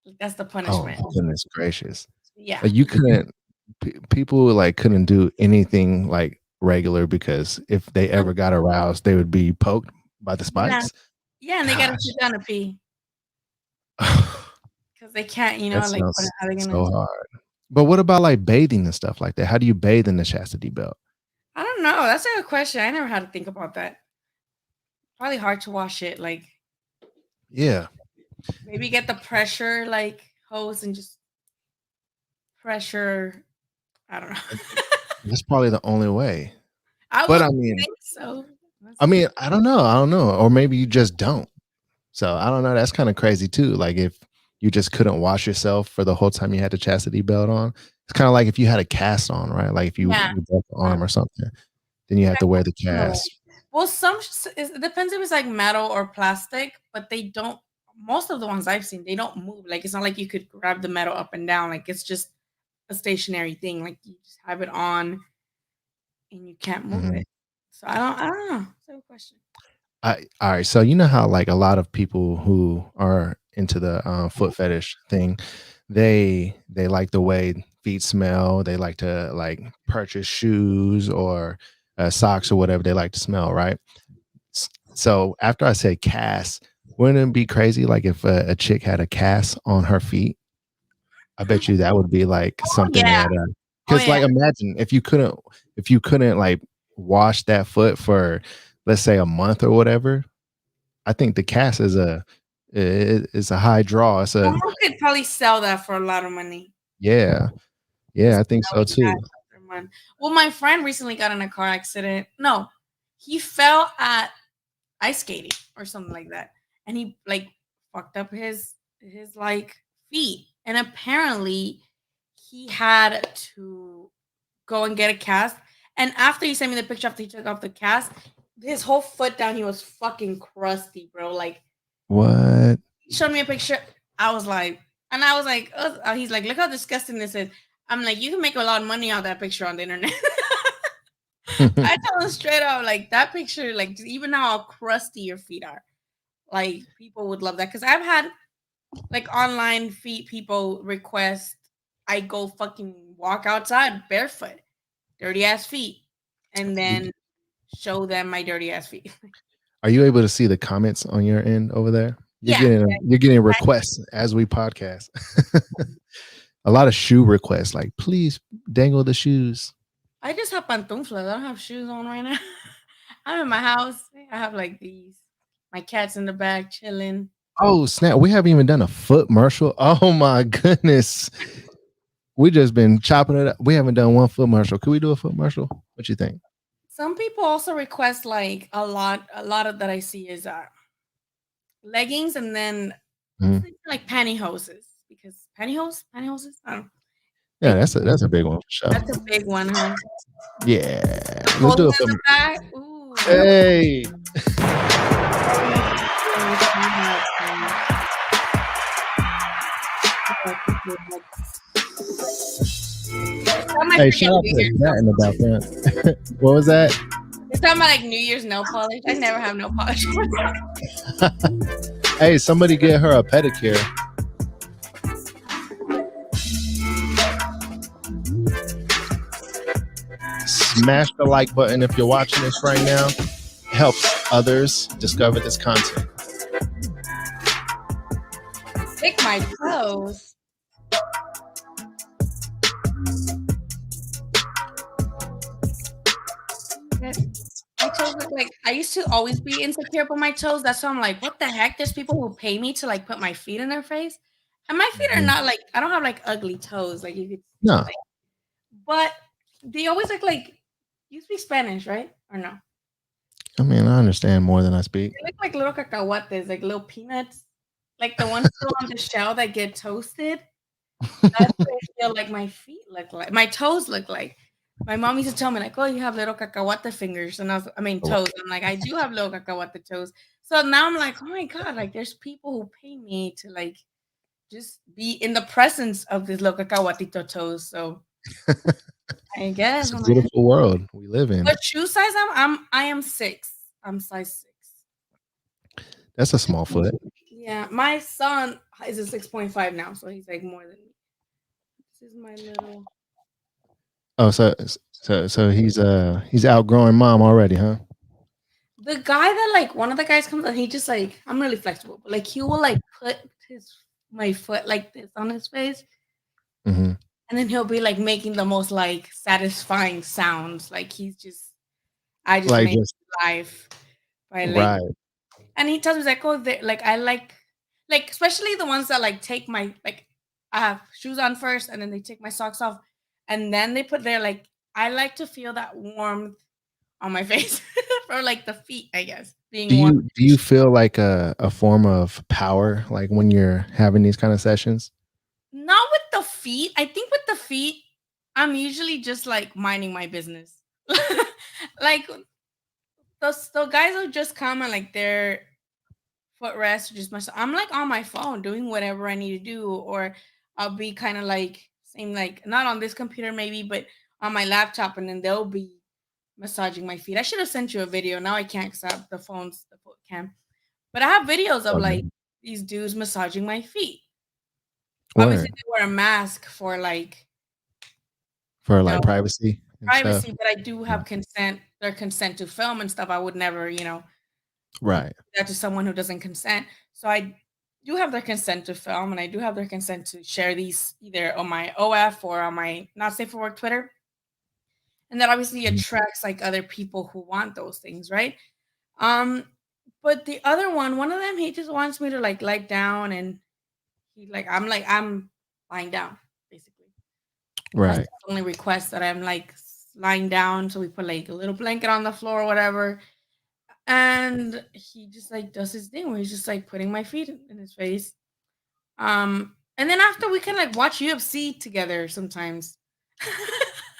like, that's the Oh punishment. goodness gracious! Yeah. Like you couldn't. People like couldn't do anything like regular because if they ever got aroused, they would be poked by the Yeah. spikes. Yeah, and they gotta Gosh, sit down to pee because they can't, that like sounds how they gonna. so hard. But what about like bathing and stuff like that? How do you bathe in the chastity belt? I don't know. That's a good question. I never had to think about that. Probably hard to wash it. Like Yeah, maybe get the pressure like hose and just pressure. I don't know. that's probably the only way. I But would I mean, think so. Let's I see. mean, I don't know. I don't know. Or maybe you just don't. So I don't know. That's kind of crazy too. Like if you just couldn't wash yourself for the whole time you had the chastity belt on. It's kind of like if you had a cast on, right? Like if Yeah. you broke the arm or something, then you had to wear the No. cast. Well, it depends if it's like metal or plastic, but they don't. Most of the ones I've seen, they don't move. Like it's not like you could grab the metal up and down. Like it's just a stationary thing. Like you just have it on and you can't move Mhm. it. So I don't know. That's a question. All right. So you know how like a lot of people who are into the foot fetish thing, they like the way feet smell. They like to like purchase shoes or socks or whatever they like to smell, right? So after I said cast, wouldn't it be crazy like if a chick had a cast on her feet? I bet you that would be like Oh something yeah. that Oh because yeah. like imagine if you couldn't like wash that foot for let's say a month or whatever. I think the cast is a high draw. It's a Someone could probably sell that for a lot of money. yeah. Just Yeah, I think so selling that too. after a month. Well, my friend recently got in a car accident. No, he fell at ice skating or something like that, and he like fucked up his like feet, and apparently he had to go and get a cast. And after he sent me the picture after he took off the cast, his whole foot down, he was fucking crusty, bro. Like What? he showed me a picture. I was like, and I was like, he's like, look how disgusting this is. I'm like, you can make a lot of money on that picture on the internet. I told him straight up, like that picture, like even how crusty your feet are, like people would love that because I've had like online feet people request I go fucking walk outside barefoot, dirty ass feet, and then show them my dirty ass feet. Are you able to see the comments on your end over there? Yeah, You're getting requests as we podcast. A lot of shoe requests, like please dangle the shoes. I just have pantuflas. I don't have shoes on right now. I'm in my house. I have like these. My cat's in the back chilling. Oh snap! We haven't even done a foot commercial. Oh my goodness, we just been chopping it up. We haven't done one foot commercial. Could we do a foot commercial? What you think? Some people also request like a lot. A lot of that I see is leggings and then Mhm. like pantyhoses because pantyhoses. I don't know. Yeah, Like that's a big one for sure. that's a big one, huh? Yeah, The let's do holes it in for the back. Ooh. hey. Oh, let me see it's not my Hey, shout freaking out New to Year's that nail in the polish. background. What was that? It's talking about like New Year's nail polish. I never have nail polish. Hey, somebody get her a pedicure. Smash the like button if you're watching this right now. It helps others discover this content. Lick my toes. That- My toes look like I used to always be insecure about my toes. That's why I'm like, what the heck? There's people who pay me to like put my feet in their face. And my feet are Mhm. not like I don't have like ugly toes. Like you could No, like but they always look like you speak Spanish, right? Or no? I mean I understand more than I speak. They look like little cacahuates, like little peanuts. Like the ones still on the shell that get toasted. That's what I feel like my feet look like. My toes look like. My mom used to tell me like, "Oh, you have little cacahuate fingers," and I mean toes. I'm like, I do have little cacahuate toes. So now I'm like, oh my god, like there's people who pay me to like just be in the presence of these little cacahuatito toes. So I guess It's a I'm like, beautiful world we live in. what shoe size I am 6. I'm size 6. That's a small foot. Yeah, my son is a 6.5 now, so he's like more than me. This is my little Oh, so he's outgrowing mom already, huh? the guy that like one of the guys comes and he just like I'm really flexible, but like he will like put his my foot like this on his face, Hmm. and then he'll be like making the most like satisfying sounds. Like he's just I just Like made just life by like right. and he tells me like oh like I like especially the ones that like take my like I have shoes on first and then they take my socks off and then they put their like I like to feel that warmth on my face or like the feet, I guess, being warm. Do you feel like a form of power like when you're having these kind of sessions? Not with the feet. I think with the feet, I'm usually just like minding my business. Like the guys will just come and like their footrest or just my I'm like on my phone doing whatever I need to do, or I'll be kind of like same like not on this computer maybe, but on my laptop, and then they'll be massaging my feet. I should have sent you a video. Now I can't because I have the foot cam. But I have videos of like Okay. these dudes massaging my feet. Obviously, Word. they wear a mask for like, For you like know, privacy and stuff. privacy, but I do Yeah. have their consent to film and stuff. I would never, do Right. that to someone who doesn't consent. So I do have their consent to film, and I do have their consent to share these either on my OF or on my Not Safe for Work Twitter. And that obviously Mhm. attracts like other people who want those things, right? Um, but the other one of them, he just wants me to like lie down, and I'm lying down basically. That's Right. the only request, that I'm like lying down. So we put like a little blanket on the floor or whatever, and he just like does his thing where he's just like putting my feet in his face. And then after we can like watch UFC together sometimes.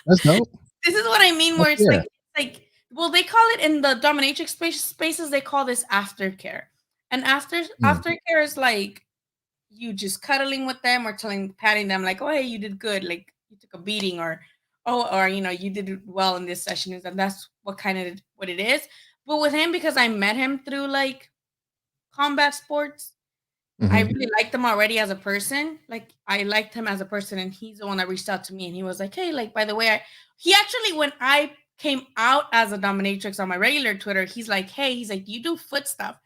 That's dope. This is what I mean, Heck where it's yeah. like, well, they call it in the dominatrix spaces, they call this aftercare. And Mm. aftercare is like you just cuddling with them, or patting them like, oh hey, you did good, like you took a beating, or you did well in this session, and that's what it is. But with him, because I met him through like combat sports, I Mhm. really liked him already as a person. Like I liked him as a person, and he's the one that reached out to me, and he was like, "Hey, like by the way, he actually, when I came out as a dominatrix on my regular Twitter, he's like, "Hey, he's like, you do foot stuff."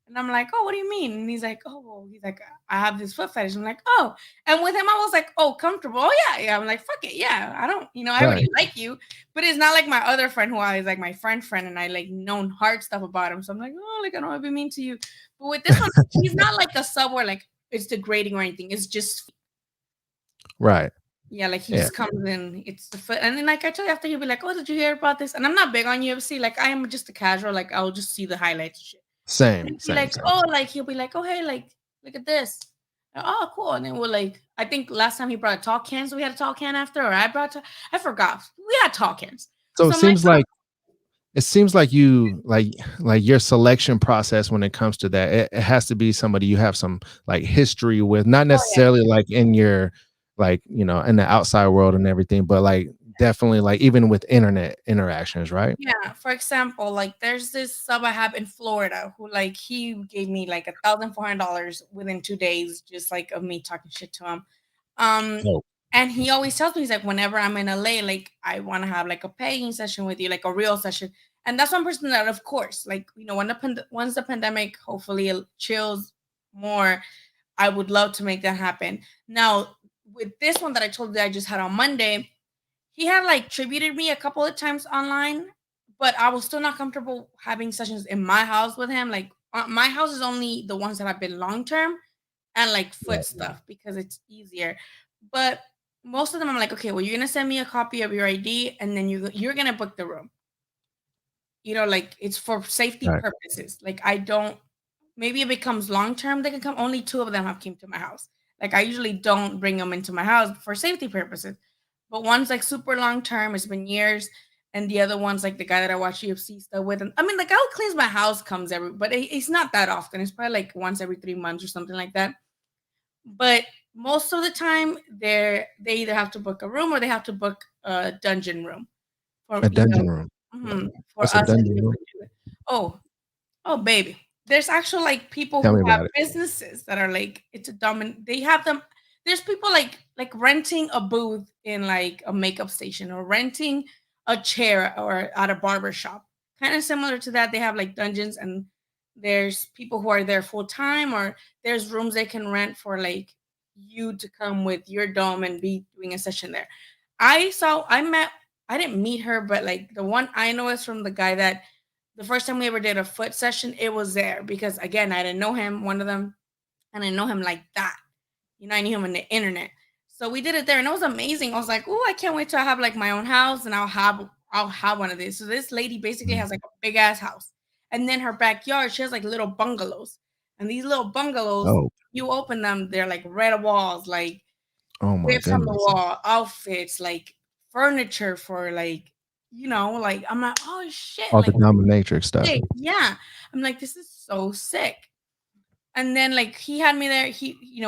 And I'm like, "Oh, what do you mean?" And he's like, "Oh, well," he's like, "I have this foot fetish." I'm like, "Oh." And with him, I was like, "Oh, comfortable." Oh, yeah, yeah. I'm like, "Fuck it. Yeah. I don't, I Right. already like you." But it's not like my other friend, who I was like my friend, and I like known hard stuff about him. So I'm like, "Oh, like I don't want to be mean to you." But with this one, he's not like a sub where like it's degrading or anything. It's just, Right. yeah, like he Yeah. just comes in, it's the foot. And then like I tell you, after he'll be like, "Oh, did you hear about this?" And I'm not big on UFC. Like I am just a casual, like I'll just see the highlights and shit. And Same. he'll be Same. like, Same. "Oh," like he'll be like, "Oh, hey, like look at this." Oh, cool. And then we'll like, I think last time he brought a talk can, so we had a talk can after, or I forgot. We had talk cans. So So I'm like, "Oh, it seems like you like your selection process when it comes to that. It has to be somebody you have some like history with, not oh yeah." necessarily like in your like in the outside world and everything, but like definitely like even with internet interactions, right? Yeah, for example, like there's this sub I have in Florida who like he gave me like $1,400 within 2 days, just like of me talking shit to him. Um, Oh, and he always tells me, he's like, whenever I'm in LA, like I want to have like a paying session with you, like a real session. And that's one person that, of course, like once the pandemic hopefully chills more, I would love to make that happen. Now, with this one that I told you I just had on Monday, he had like tributed me a couple of times online, but I was still not comfortable having sessions in my house with him. Like my house is only the ones that have been long term and like foot right, stuff because it's easier. But most of them, I'm like, okay, well, you're gonna send me a copy of your ID, and then you're gonna book the room. Like it's for safety right. purposes. Like I don't. Maybe it becomes long term. They can come. Only two of them have came to my house. Like I usually don't bring them into my house for safety purposes. But one's like super long term. It's been years. And the other one's like the guy that I watch UFC stuff with. And I mean, the guy who cleans my house comes but it's not that often. It's probably like once every 3 months or something like that. But most of the time, they either have to book a room, or they have to book a dungeon room for A dungeon room. Like, for what's a us to be dungeon able room? to do it. Oh, oh, baby. There's actually like people Tell who me have about it. businesses that are like, it's a dominant. They have them. There's people like renting a booth in like a makeup station, or renting a chair or at a barber shop. Kind of similar to that. They have like dungeons, and there's people who are there full time, or there's rooms they can rent for like you to come with your dome and be doing a session there. I didn't meet her, but like the one I know is from the guy that the first time we ever did a foot session, it was there because again, I didn't know him, one of them, and I didn't know him like that. I knew him on the internet. So we did it there and it was amazing. I was like, oh, I can't wait till I have like my own house and I'll have one of these. So this lady basically Mhm. has like a big ass house. And then her backyard, she has like little bungalows. And these little bungalows, Oh, you open them, they're like red walls, like oh my gifts on the goodness. wall, outfits, like furniture for like, like I'm like, oh shit, All the like dominatrix stuff. sick. Yeah. I'm like, this is so sick. And then like he had me there.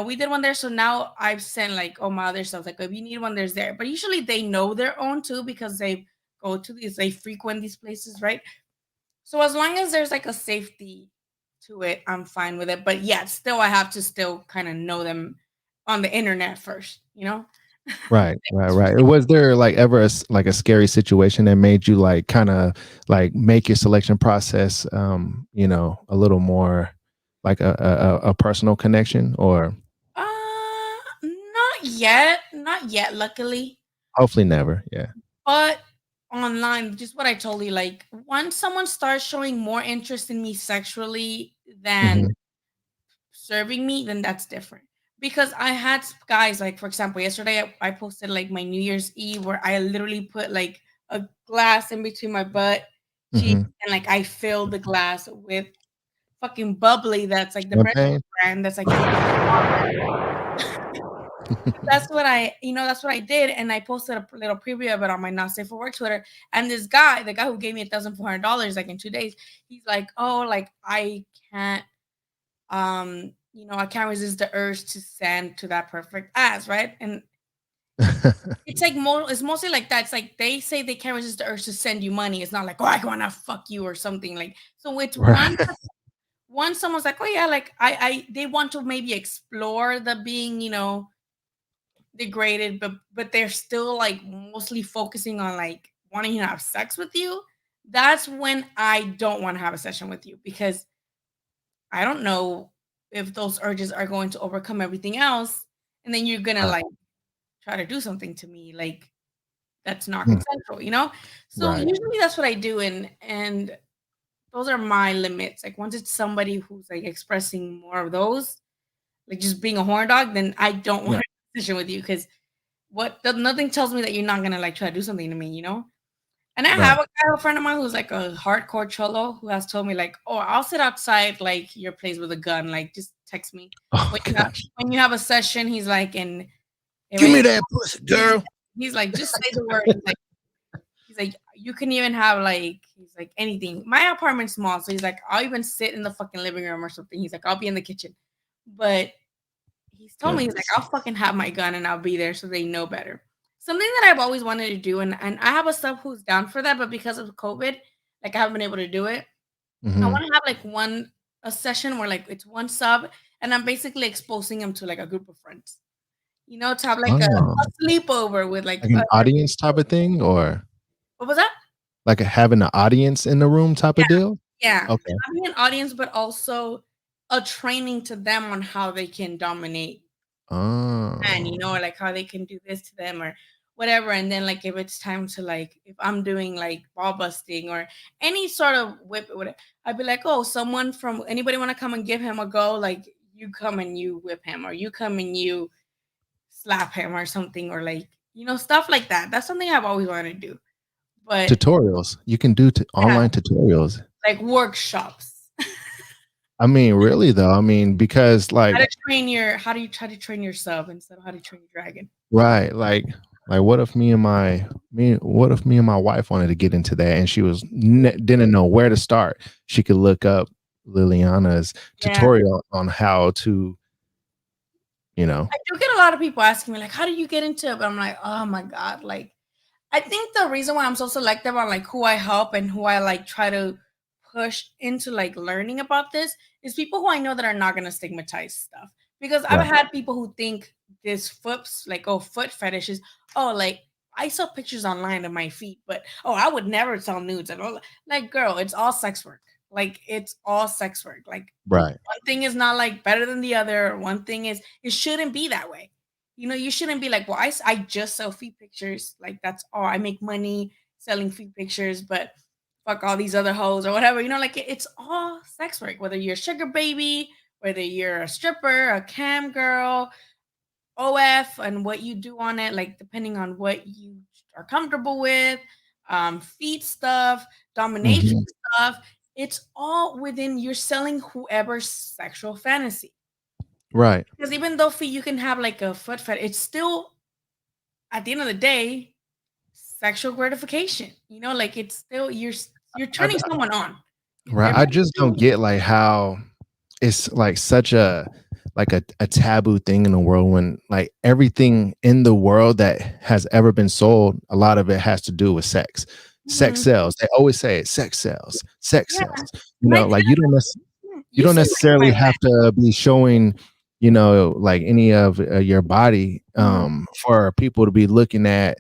We did one there. So now I've sent like all my other stuff. Like if you need one, there's there. But usually they know their own too because they've go to these, they frequent these places, right? So as long as there's like a safety to it, I'm fine with it. But yeah, still I have to still kind of know them on the internet first, you know? Right, right, right. Was there like ever like a scary situation that made you like kind of like make your selection process, a little more like a personal connection, or Not yet, not yet, luckily. hopefully never? Yeah. But online, just what I told you, like once someone starts showing more interest in me sexually than Hmm. serving me, then that's different. Because I had guys, like for example, yesterday I posted like my New Year's Eve where I literally put like a glass in between my butt cheek Hmm. and like I filled the glass with fucking bubbly that's like the Champagne. brand that's like that's what that's what I did, and I posted a little preview of it on my Not Safe for Work Twitter. And this guy, the guy who gave me $1,400 like in 2 days, he's like, "Oh, like I can't, I can't resist the urge to send to that perfect ass, right?" And it's like it's mostly like that. It's like they say they can't resist the urge to send you money. It's not like, "Oh, I wanna fuck you" or something like. So it's Right. once someone's like, "Oh yeah," like I they want to maybe explore the being, degraded, but they're still like mostly focusing on like wanting to have sex with you. That's when I don't want to have a session with you because I don't know if those urges are going to overcome everything else, and then you're gonna Right. like try to do something to me like that's not Hmm. consensual. So Right. usually that's what I do, and those are my limits. Like once it's somebody who's like expressing more of those, like just being a horn dog, then I don't want Right. to have a session with you because nothing tells me that you're not gonna like try to do something to me. And I have Right. a friend of mine who's like a hardcore cholo who has told me like, "Oh, I'll sit outside like your place with a gun. Like, just text me Oh when gosh. you have a session." He's like, and if Give me anything, that pussy, girl. he's like, just say the word. He's like, you can even have like, he's like anything. My apartment's small, so he's like, I'll even sit in the fucking living room or something. He's like, I'll be in the kitchen, but he's told me, he's like, Goodness. I'll fucking have my gun and I'll be there so they know better. Something that I've always wanted to do, and I have a sub who's down for that, but because of COVID, like I haven't been able to do it. I Hmm. want to have like a session where like it's one sub and I'm basically exposing him to like a group of friends. To have like Oh, a sleepover with like like an other audience type people. of thing, or What was that? like having an audience in the room type Yeah, of deal? yeah. Okay. Having an audience, but also a training to them on how they can dominate and Oh. like how they can do this to them or whatever. And then like if it's time to like if I'm doing like ball busting or any sort of whip or whatever, I'd be like, oh, someone from anybody want to come and give him a go? Like you come and you whip him or you come and you slap him or something or like stuff like that. That's something I've always wanted to do. But Tutorials. You can do yeah, online tutorials. like workshops. I mean, really though. I mean, because like, How do you try to train your sub instead of how do you train your dragon? right, like what if what if me and my wife wanted to get into that and she didn't know where to start? She could look up Liliana's Yeah. tutorial on how to, you know. I do get a lot of people asking me like, "How do you get into it?" But I'm like, "Oh my god!" Like, I think the reason why I'm so selective on like who I help and who I like try to push into like learning about this is people who I know that are not gonna stigmatize stuff. Because I've Right. had people who think this foots like foot fetishes. Oh, like I saw pictures online of my feet, but I would never tell nudes at all. Like, girl, it's all sex work. Like, it's all sex work. Like, Right. one thing is not like better than the other. One thing is it shouldn't be that way. You shouldn't be like, well, I just sell feet pictures. Like that's all I make money selling feet pictures, but fuck all these other hoes or whatever. Like it's all sex work. Whether you're a sugar baby, whether you're a stripper, a cam girl, OF, and what you do on it, like depending on what you are comfortable with, feet stuff, domination Hmm. stuff. It's all within you're selling whoever's sexual fantasy. Right. Because even though feet you can have like a foot fetish, it's still at the end of the day sexual gratification. Like it's still you're I, turning someone on. right. They're I just don't get like how it's like such a taboo thing in the world when like everything in the world that has ever been sold, a lot of it has to do with sex. sex Mhm. sells. They always say it, sex sells, sex Yeah, sells. and I Like you you don't seem like necessarily my have to be showing, like any of your body man. for people to be looking at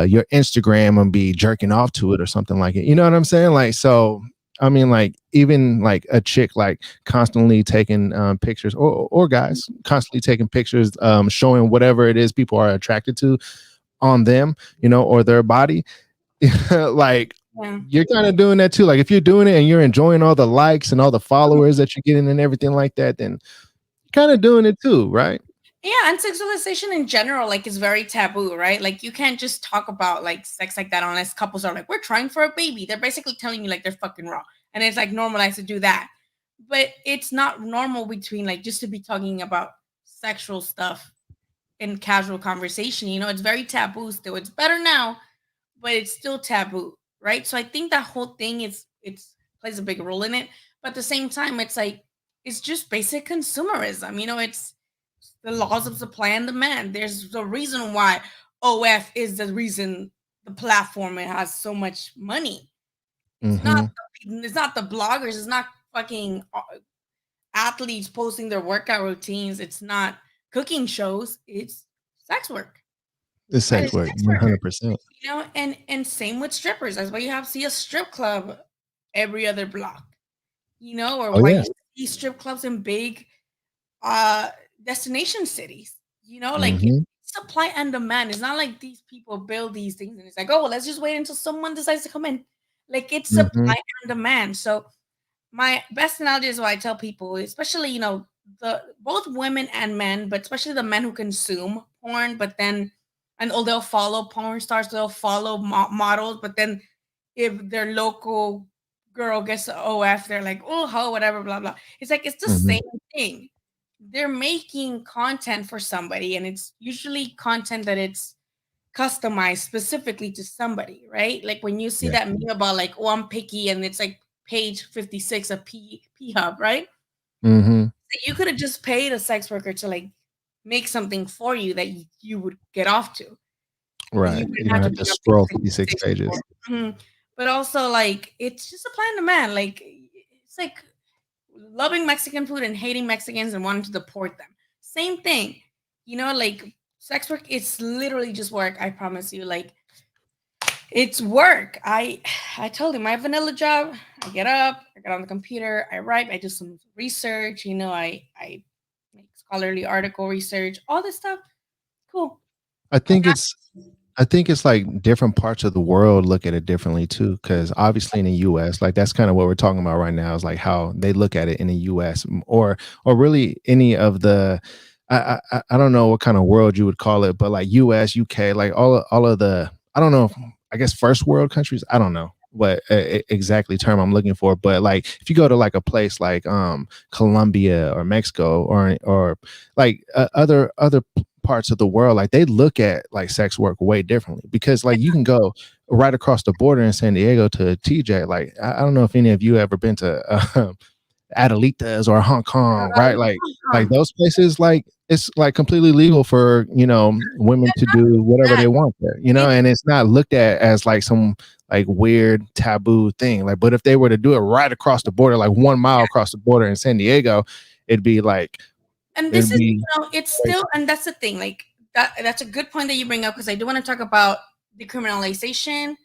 your Instagram and be jerking off to it or something like it. You know what I'm saying? Like, so I mean, like even like a chick like constantly taking pictures, or guys constantly taking pictures, showing whatever it is people are attracted to on them, or their body. Like Yeah. you're kind of doing that too. Like if you're doing it and you're enjoying all the likes and all the followers that you're getting and everything like that, then you're kind of doing it too, right? Yeah, and sexualization in general, like, is very taboo, right? Like, you can't just talk about like sex like that unless couples are like, we're trying for a baby. They're basically telling you like they're fucking raw, and it's like normalized to do that. But it's not normal between like just to be talking about sexual stuff in casual conversation. It's very taboo still. It's better now, but it's still taboo, right? So I think that whole thing it's plays a big role in it. But at the same time, it's like it's just basic consumerism. It's the laws of supply and demand. There's the reason why OF is the reason the platform it has so much money. It's not Mm-hmm. it's not the bloggers. It's not fucking athletes posting their workout routines. It's not cooking shows. It's sex work, It's right? sex It's work, sex workers. 100%. And same with strippers. That's why you have see a strip club every other block, or Oh why yeah. you see strip clubs in big uh destination cities. Like Mm-hmm. supply and demand. It's not like these people build these things and it's like, oh well, let's just wait until someone decides to come in. Like it's Mm-hmm. supply and demand. So my best analogy is what I tell people, especially the both women and men, but especially the men who consume porn, but then and they'll follow porn stars, they'll follow models, but then if their local girl gets an OF, they're like, oh, ho, whatever, blah blah. It's like it's the Mm-hmm. same thing. They're making content for somebody, and it's usually content that it's customized specifically to somebody, right? Like when you see Yeah. that meme about like, oh, I'm picky, and it's like page 56 of P Hub, right? Mm-hmm. So you could have just paid a sex worker to like make something for you that you would get off to. You Right. wouldn't You don't have to have to bring up scroll page 56 56 pages. for. Mhm. But also like it's just supply and demand. Like it's like loving Mexican food and hating Mexicans and wanting to deport them. Same thing. Like sex work, it's literally just work. I promise you. Like it's work. I told him my vanilla job. I get up, I get on the computer, I write, I do some research. I make scholarly article research, all this stuff. Cool. I I think got it's I think it's like different parts of the world look at it differently too. Cause obviously in the US, like that's kind of what we're talking about right now is like how they look at it in the US, or really any of the I don't know what kind of world you would call it, but like US, UK, like all of the I don't know, I guess first world countries. I don't know what exactly term I'm looking for, but like if you go to like a place like Colombia or Mexico or like other parts of the world, like they look at like sex work way differently because like you can go right across the border in San Diego to TJ. Like I don't know if any of you ever been to Adelitas or Hong Kong, right? Like those places, like it's like completely legal for women to do whatever that. they want there, It's and it's not looked at as like some like weird taboo thing. Like, but if they were to do it right across the border, like 1 mile across the border in San Diego, it'd be like and this it'd is be it's crazy. still, and that's the thing. Like that's a good point that you bring up because I do want to talk about decriminalization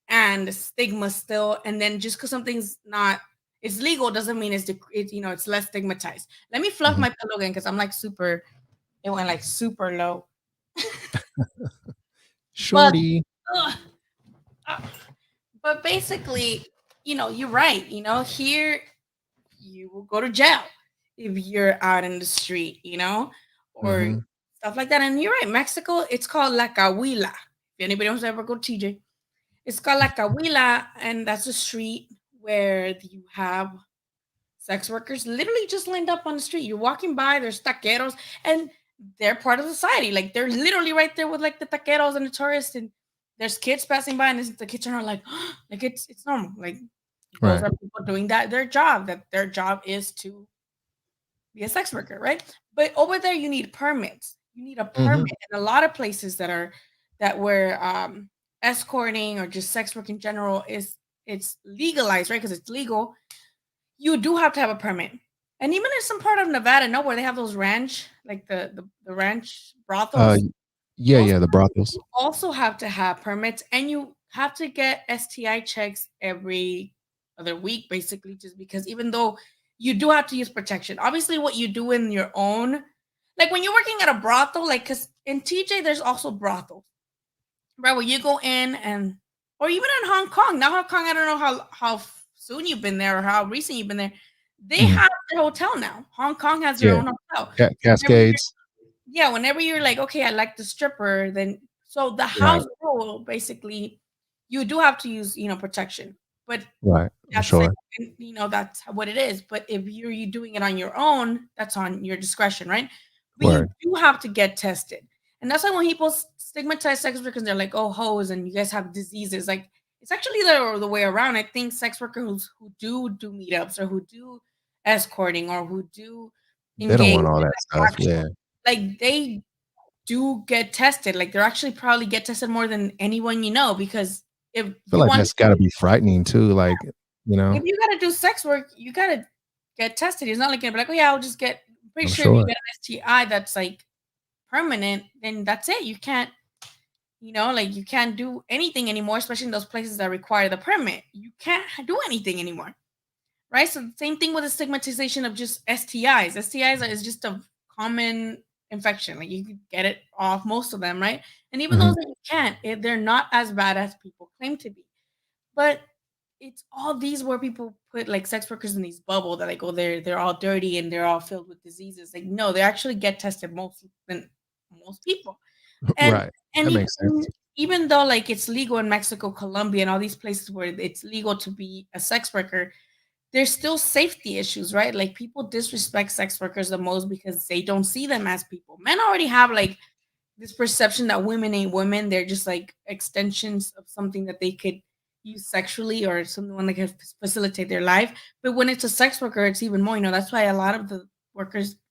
and stigma still, and then just because something's not it's legal doesn't mean it's less stigmatized. Let me fluff Mhm. my pillow again because I'm like super it went like super low. But Shorty. ugh, uh, but basically, you're right. Here you will go to jail if you're out in the street, or Hmm. stuff like that. And you're right, Mexico, it's called La Cahuila. If anybody wants to ever go to TJ, it's called La Cahuila, and that's a street where you have sex workers literally just lined up on the street. You're walking by, there's taqueros, and they're part of society. Like they're literally right there with like the taqueros and the tourists, and there's kids passing by, and the kids are like, like it's normal. Like those Right. are people doing that their job is to be a sex worker, right? But over there, you need permits. You need a Hmm. permit in a lot of places that were escorting or just sex work in general is it's legalized, right? Because it's legal, you do have to have a permit. And even in some part of Nevada, no, where they have those ranch, like the ranch Uh, brothels, yeah, those yeah, the brothels. also have to have permits, and you have to get STI checks every other week, basically, just because even though you do have to use protection, obviously, what you do in your own, like when you're working at a brothel, like because in TJ there's also brothels, right? Where you go in and, or even in Hong Kong. Now Hong Kong, I don't know how soon you've been there or how recent you've been there. They Mhm. have their hotel now. Hong Kong has their Yeah, own hotel. Whenever Cascades. yeah, whenever you're like, okay, I like the stripper, then so the Right, house rule basically, you do have to use, protection, but right, I'm that's like, sure. that's what it is. But if you doing it on your own, that's on your discretion, right? But you Word. do have to get tested, and that's why when people stigmatize sex workers, they're like, oh, hoes, and you guys have diseases. Like it's actually the way around. I think sex workers who do meetups or who do escorting or who do They don't engage want in all that like stuff. actual, Yeah, like they do get tested. Like they're actually probably get tested more than anyone you know, because if I feel you like want, that's got to be frightening too. Like, you know, if you gotta do sex work, you gotta get tested. It's not like you're gonna be like, oh yeah, I'll just get. I'm pretty I'm sure if you sure. get an STI that's like permanent, then that's it. You can't, like you can't do anything anymore, especially in those places that require the permit. You can't do anything anymore, right? So the same thing with the stigmatization of just STIs. STIs is just a common infection. Like you can get it off most of them, right? And even Mhm. those that you can't, they're not as bad as people claim to be. But it's all these where people put like sex workers in these bubble that like, oh, they're all dirty and they're all filled with diseases. Like no, they actually get tested most than most people. And Right. and That makes sense. even though like it's legal in Mexico, Colombia, and all these places where it's legal to be a sex worker, there's still safety issues, right? Like people disrespect sex workers the most because they don't see them as people. Men already have like this perception that women ain't women. They're just like extensions of something that they could use sexually or someone that can facilitate their life. But when it's a sex worker, it's even more. That's why a lot of the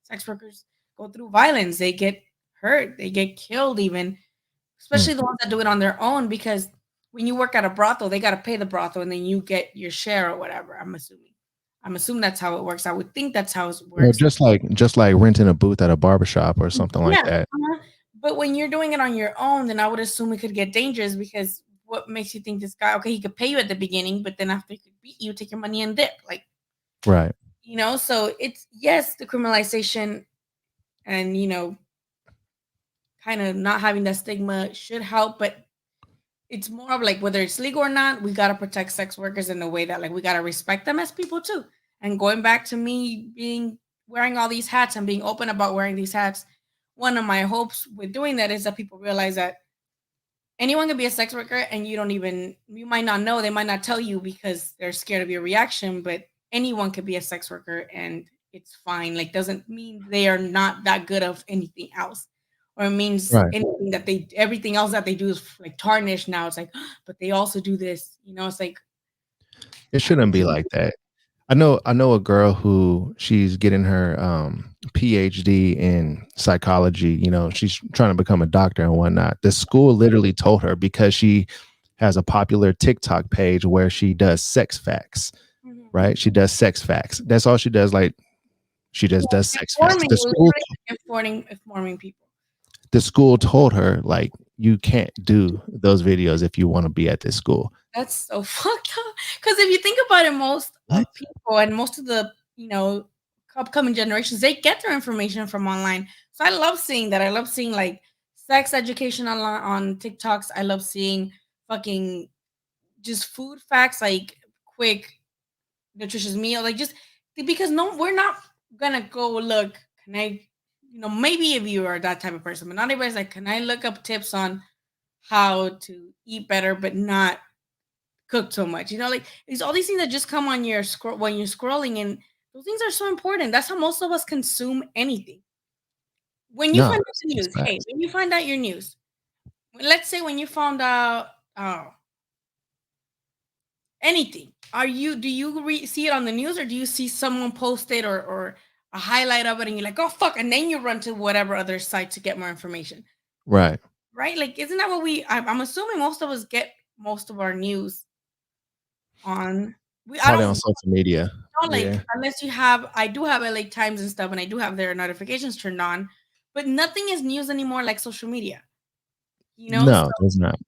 sex workers, go through violence. They get hurt. They get killed, even, Mm. especially the ones that do it on their own. Because when you work at a brothel, they got to pay the brothel, and then you get your share or whatever. I'm assuming. I'm assuming that's how it works. I would think that's how it Well, works. just like renting a booth at a barbershop or something like Yeah, that. but when you're doing it on your own, then I would assume it could get dangerous, because what makes you think this guy, okay, he could pay you at the beginning, but then after he could beat you, take your money and dip. Like, Right. so it's, yes, the criminalization and, kind of not having that stigma should help, but it's more of like whether it's legal or not, we got to protect sex workers in a way that like we got to respect them as people too. And going back to me being wearing all these hats and being open about wearing these hats, one of my hopes with doing that is that people realize that anyone can be a sex worker, and you might not know, they might not tell you because they're scared of your reaction, but anyone could be a sex worker and it's fine. Like doesn't mean they are not that good of anything else, or it means Right. anything that they everything else that they do is like tarnished now. It's like, but they also do this, it's like, It shouldn't be like that. I know a girl who she's getting her PhD in psychology. She's trying to become a doctor and whatnot. The school literally told her, because she has a popular TikTok page where she does sex facts, mhm. right? She does sex facts. That's all she does. Like, she just does Yeah, sex facts. informing, The school literally informing people. the school told her, like, you can't do those videos if you want to be at this school. That's so fucked up. Because if you think about it, most What? people and most of the upcoming generations, they get their information from online. So I love seeing that. I love seeing like sex education online on TikToks. I love seeing fucking just food facts, like quick nutritious meal, like just because no, we're not gonna go look. Can I, maybe if you are that type of person, but not everybody's like, can I look up tips on how to eat better, but not cook so much. Like these all these things that just come on your scroll when you're scrolling, and those things are so important. That's how most of us consume anything. When you No, find out the it's news, hey, facts. when you find out your news, let's say when you found out anything, do you see it on the news, or do you see someone post it, or a highlight of it, and you're like, oh fuck, and then you run to whatever other site to get more information? Right. right? Like, isn't that what I'm assuming most of us get most of our news on. I Probably don't on social media. like, Yeah. unless you have. I do have LA Times and stuff, and I do have their notifications turned on, but nothing is news anymore like social media. No, there's not.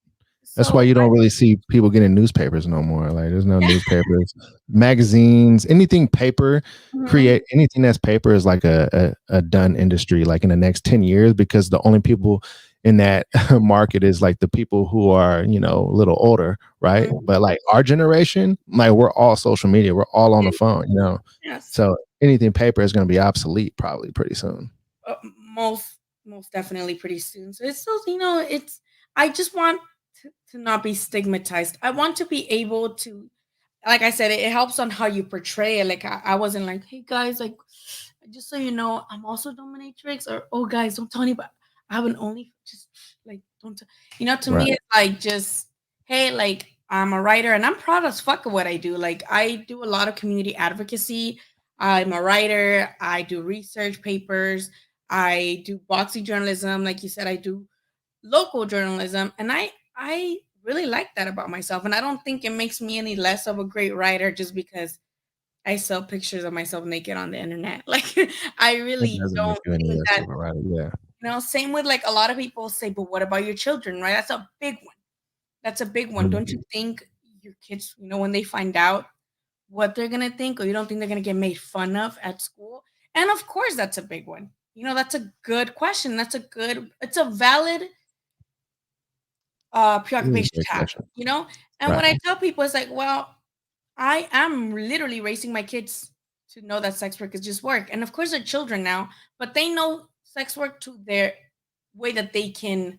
That's why So you don't really see people getting newspapers no more. Like there's no yeah. newspapers, magazines, anything paper. Mhm. Create anything that's paper is like a done industry. Like in the next 10 years, because the only people in that market is like the people who are a little older, right? Mhm. But like our generation, like we're all social media. We're all on the phone. Yes. So anything paper is going to be obsolete probably pretty soon. Uh, most most definitely pretty soon. So it's still, it's. I just want to not be stigmatized. I want to be able to, like I said, it helps on how you portray it. Like I wasn't like, hey guys, like just so you know, I'm also dominatrix, or oh guys, don't tell anybody. I have an only, just like don't, to Right. me it's like just, hey, like I'm a writer and I'm proud as fuck of what I do. Like I do a lot of community advocacy. I'm a writer. I do research papers. I do boxing journalism. Like you said, I do local journalism, and I really like that about myself, and I don't think it makes me any less of a great writer just because I sell pictures of myself naked on the internet. Like I It really doesn't make don't you any think less that, of a writer. Yeah. same with like a lot of people say, but what about your children, right? That's a big one. That's a big one. Don't Mhm. you think your kids, when they find out what they're gonna think, or you don't think they're gonna get made fun of at school? And of course that's a big one. That's a good question. It's a valid It is a preoccupation great to have, question. and what Right. I tell people is like, well, I am literally raising my kids to know that sex work is just work. And of course they're children now, but they know sex work to their way that they can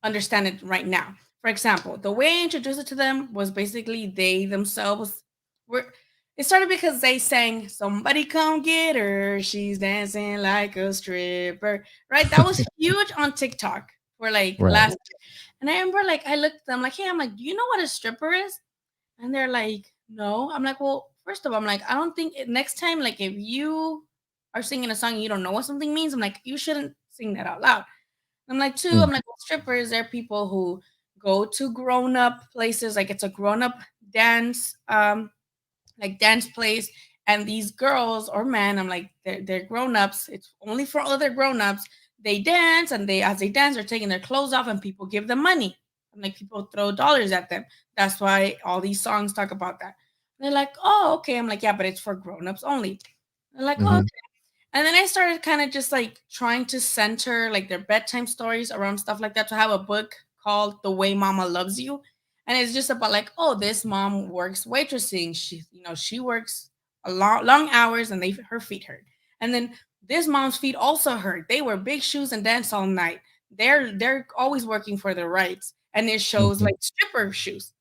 understand it right now. For example, the way I introduced it to them was basically they themselves were, it started because they sang "Somebody Come Get Her, She's Dancing Like a Stripper." Right? That was huge on TikTok for like Right. last year. And I remember like I looked at them like, hey, I'm like, do you know what a stripper is? And they're like, no. I'm like, well, first of all, I'm like, I don't think next time, like, if you are singing a song and you don't know what something means, I'm like, you shouldn't sing that out loud. I'm like, two, Mm. I'm like, well, strippers, they're people who go to grown up places, like it's a grown up dance, like dance place. And these girls or men, I'm like, they're grown ups. It's only for other grown ups. They dance, and as they dance, they're taking their clothes off, and people give them money. I'm like, people throw dollars at them. That's why all these songs talk about that. They're like, oh, okay. I'm like, yeah, but it's for grown ups only. They're like, oh, Mhm. okay. And then I started kind of just like trying to center like their bedtime stories around stuff like that. To have a book called The Way Mama Loves You. And it's just about like, oh, this mom works waitressing. She works a long hours, and her feet hurt. And then this mom's feet also hurt. They wear big shoes and dance all night. They're always working for their rights. And it shows Mhm. like stripper shoes.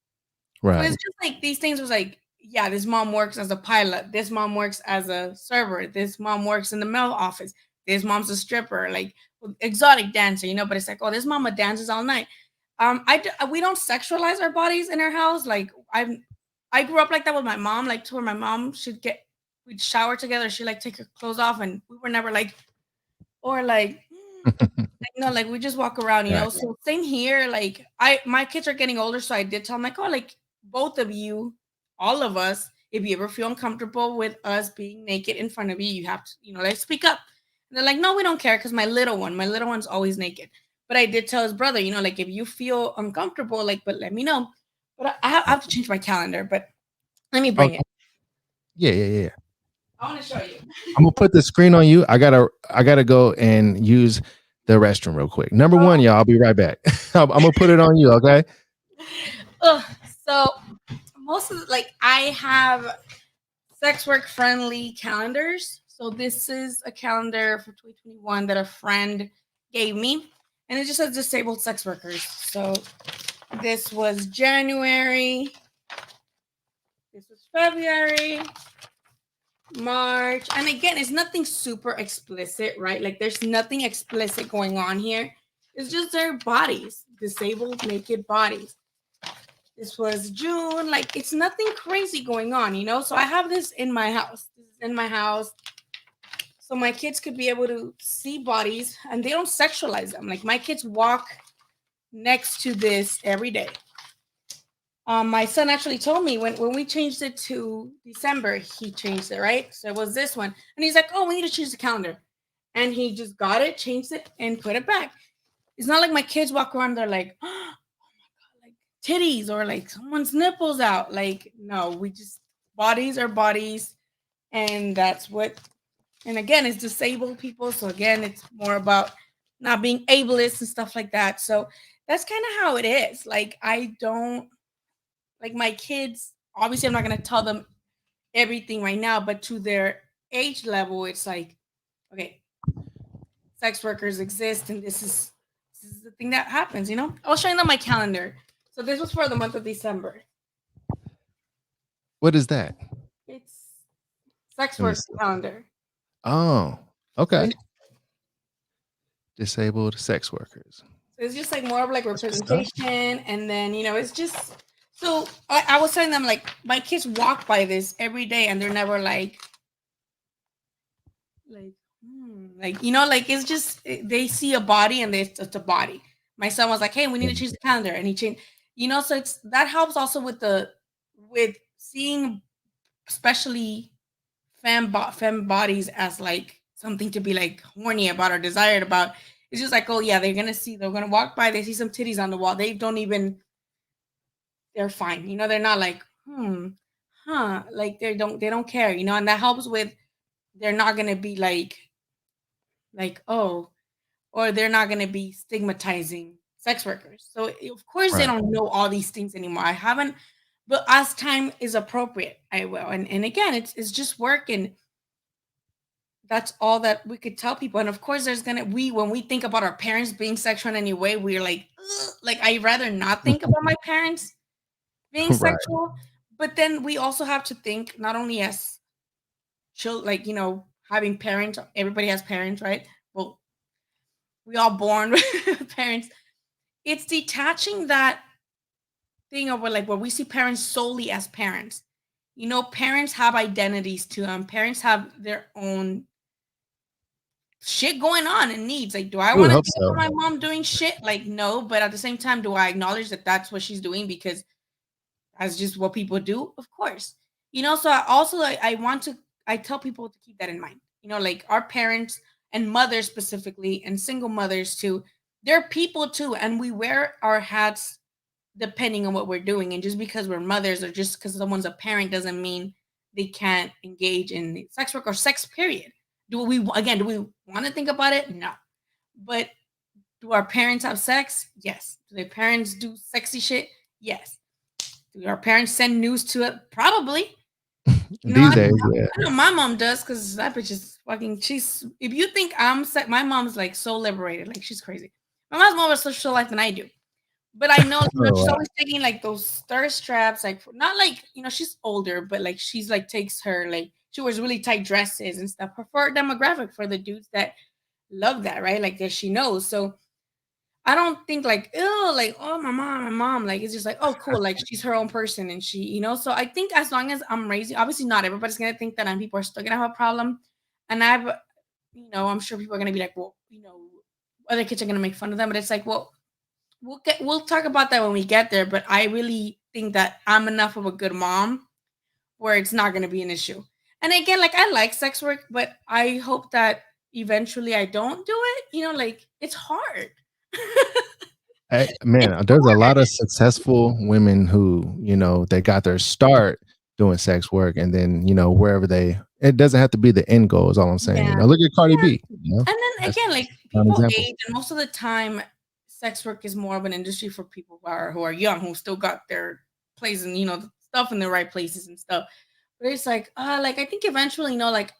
So Right. it's just like these things was like, yeah, this mom works as a pilot. This mom works as a server. This mom works in the mail office. This mom's a stripper, like exotic dancer, but it's like, oh, this mama dances all night. We don't sexualize our bodies in our house. Like I grew up like that with my mom, like to where my mom we'd shower together. She'd like take her clothes off, and we were never like, or like, like we just walk around, Right. So same here. Like my kids are getting older, so I did tell them like, oh, like both of you, all of us, if you ever feel uncomfortable with us being naked in front of you, you have to, like speak up. And they're like, no, we don't care, because my little one's always naked. But I did tell his brother, like if you feel uncomfortable, like, but let me know. But I have to change my calendar. But let me Oh, bring it. yeah, yeah, yeah. I want to show you. I'm gonna put the screen on you. I gotta go and use the restroom real quick. Number one, y'all. I'll be right back. I'm gonna put it on you. Okay. Ugh, so most of like I have sex work friendly calendars. So this is a calendar for 2021 that a friend gave me, and it just says disabled sex workers. So this was January, this was February, March, and again, it's nothing super explicit, right? Like there's nothing explicit going on here. It's just their bodies, disabled naked bodies. This was June. Like it's nothing crazy going on. So I have this in my house. This is in my house. So my kids could be able to see bodies, and they don't sexualize them. Like my kids walk next to this every day. My son actually told me when we changed it to December, he changed it, right? So it was this one. And he's like, oh, we need to change the calendar. And he just got it, changed it, and put it back. It's not like my kids walk around, they're like, oh my God, like titties or like someone's nipples out. Like, no, we just, bodies are bodies. And that's what, and again, it's disabled people. So again, it's more about not being ableist and stuff like that. So that's kind of how it is. Like, I don't, like my kids, obviously I'm not going to tell them everything right now, but to their age level, it's like, okay, sex workers exist and this is the thing that happens, you know? I was showing them my calendar. So this was for the month of December. What is that? It's sex Let me work see. calendar. Oh, So okay. Disabled sex workers. it's just like more of like That's what's up. representation, and then it's just so I was telling them like my kids walk by this every day and they're never like like like it's just they see a body and it's a body. My son was like, hey, we need to change the calendar, and he changed, so it's that helps also with seeing especially femme bodies as like something to be like horny about or desired about. It's just like, oh yeah, they're gonna walk by, they see some titties on the wall, they don't even, they're fine, they're not like like they don't care, and that helps with, they're not gonna be like oh, or they're not gonna be stigmatizing sex workers. So of course they Right. don't know all these things anymore. I haven't, but as time is appropriate, I will. And again, it's just work, and that's all that we could tell people. And of course, there's gonna we when we think about our parents being sexual in any way, we're like, ugh, like I'd rather not think about my parents being Right. sexual. But then we also have to think not only as children, like having parents. Everybody has parents, right? Well, we all born with parents. It's detaching that thing of where we see parents solely as parents. Parents have identities to them. Parents have their own shit going on and needs. Like, do I I would want to hope think about so. my mom doing shit? Like, no. But at the same time, do I acknowledge that that's what she's doing because that's just what people do? Of course. So I also I tell people to keep that in mind. Like our parents and mothers specifically, and single mothers too, they're people too, and we wear our hats depending on what we're doing. And just because we're mothers or just because someone's a parent doesn't mean they can't engage in sex work or sex, period. Do we want to think about it? No. But do our parents have sex? Yes. Do their parents do sexy shit? Yes. Do our parents send news to it? Probably. These I days, know, yeah. I know my mom does, because that bitch is fucking. She's, if you think my mom's like so liberated, like she's crazy. My mom's more of a social life than I do. But I know, Oh, she's wow. always taking like those thirst straps, like not like, she's older, but like she's like takes her, like she wears really tight dresses and stuff. Her for demographic, for the dudes that love that, right? Like that she knows. So I don't think like, oh, like, oh, my mom. Like it's just like, oh, cool. Like she's her own person, and she, So I think as long as I'm raising, obviously not everybody's gonna think that, and people are still gonna have a problem. And I'm sure people are gonna be like, well, other kids are gonna make fun of them, but it's like, well, we'll talk about that when we get there. But I really think that I'm enough of a good mom where it's not going to be an issue. And again, like I like sex work, but I hope that eventually I don't do it. Like it's hard. Man, It's there's a hard. lot of successful women who, they got their start doing sex work, and then, wherever it doesn't have to be the end goal, is all I'm saying. Yeah. Look at Cardi Yeah. B, And then that's again, like an people example. age, and most of the time, sex work is more of an industry for people who are young, who still got their place and stuff in the right places and stuff. But it's like I think eventually, like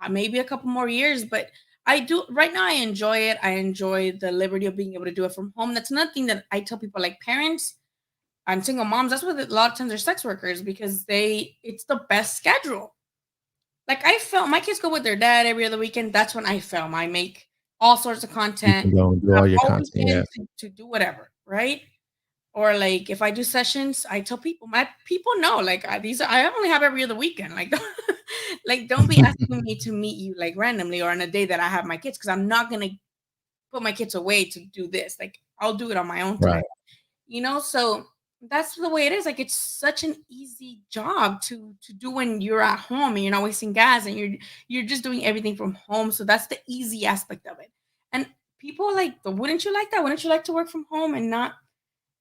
maybe a couple more years, but I do right now. I enjoy it. I enjoy the liberty of being able to do it from home. That's another thing that I tell people, like parents and single moms. That's what a lot of times they're sex workers, because it's the best schedule. Like I film, my kids go with their dad every other weekend. That's when I film. I make all sorts of You content. can go and do I have all your all content. Yeah. weekend to do whatever, right? Or like if I do sessions, I tell people, my people know, like I only have every other weekend. Like, like don't be asking me to meet you like randomly or on a day that I have my kids, because I'm not gonna put my kids away to do this. Like I'll do it on my own time. Right. So that's the way it is. Like it's such an easy job to do when you're at home and you're not wasting gas and you're just doing everything from home. So that's the easy aspect of it. And people are like, wouldn't you like that? Wouldn't you like to work from home and not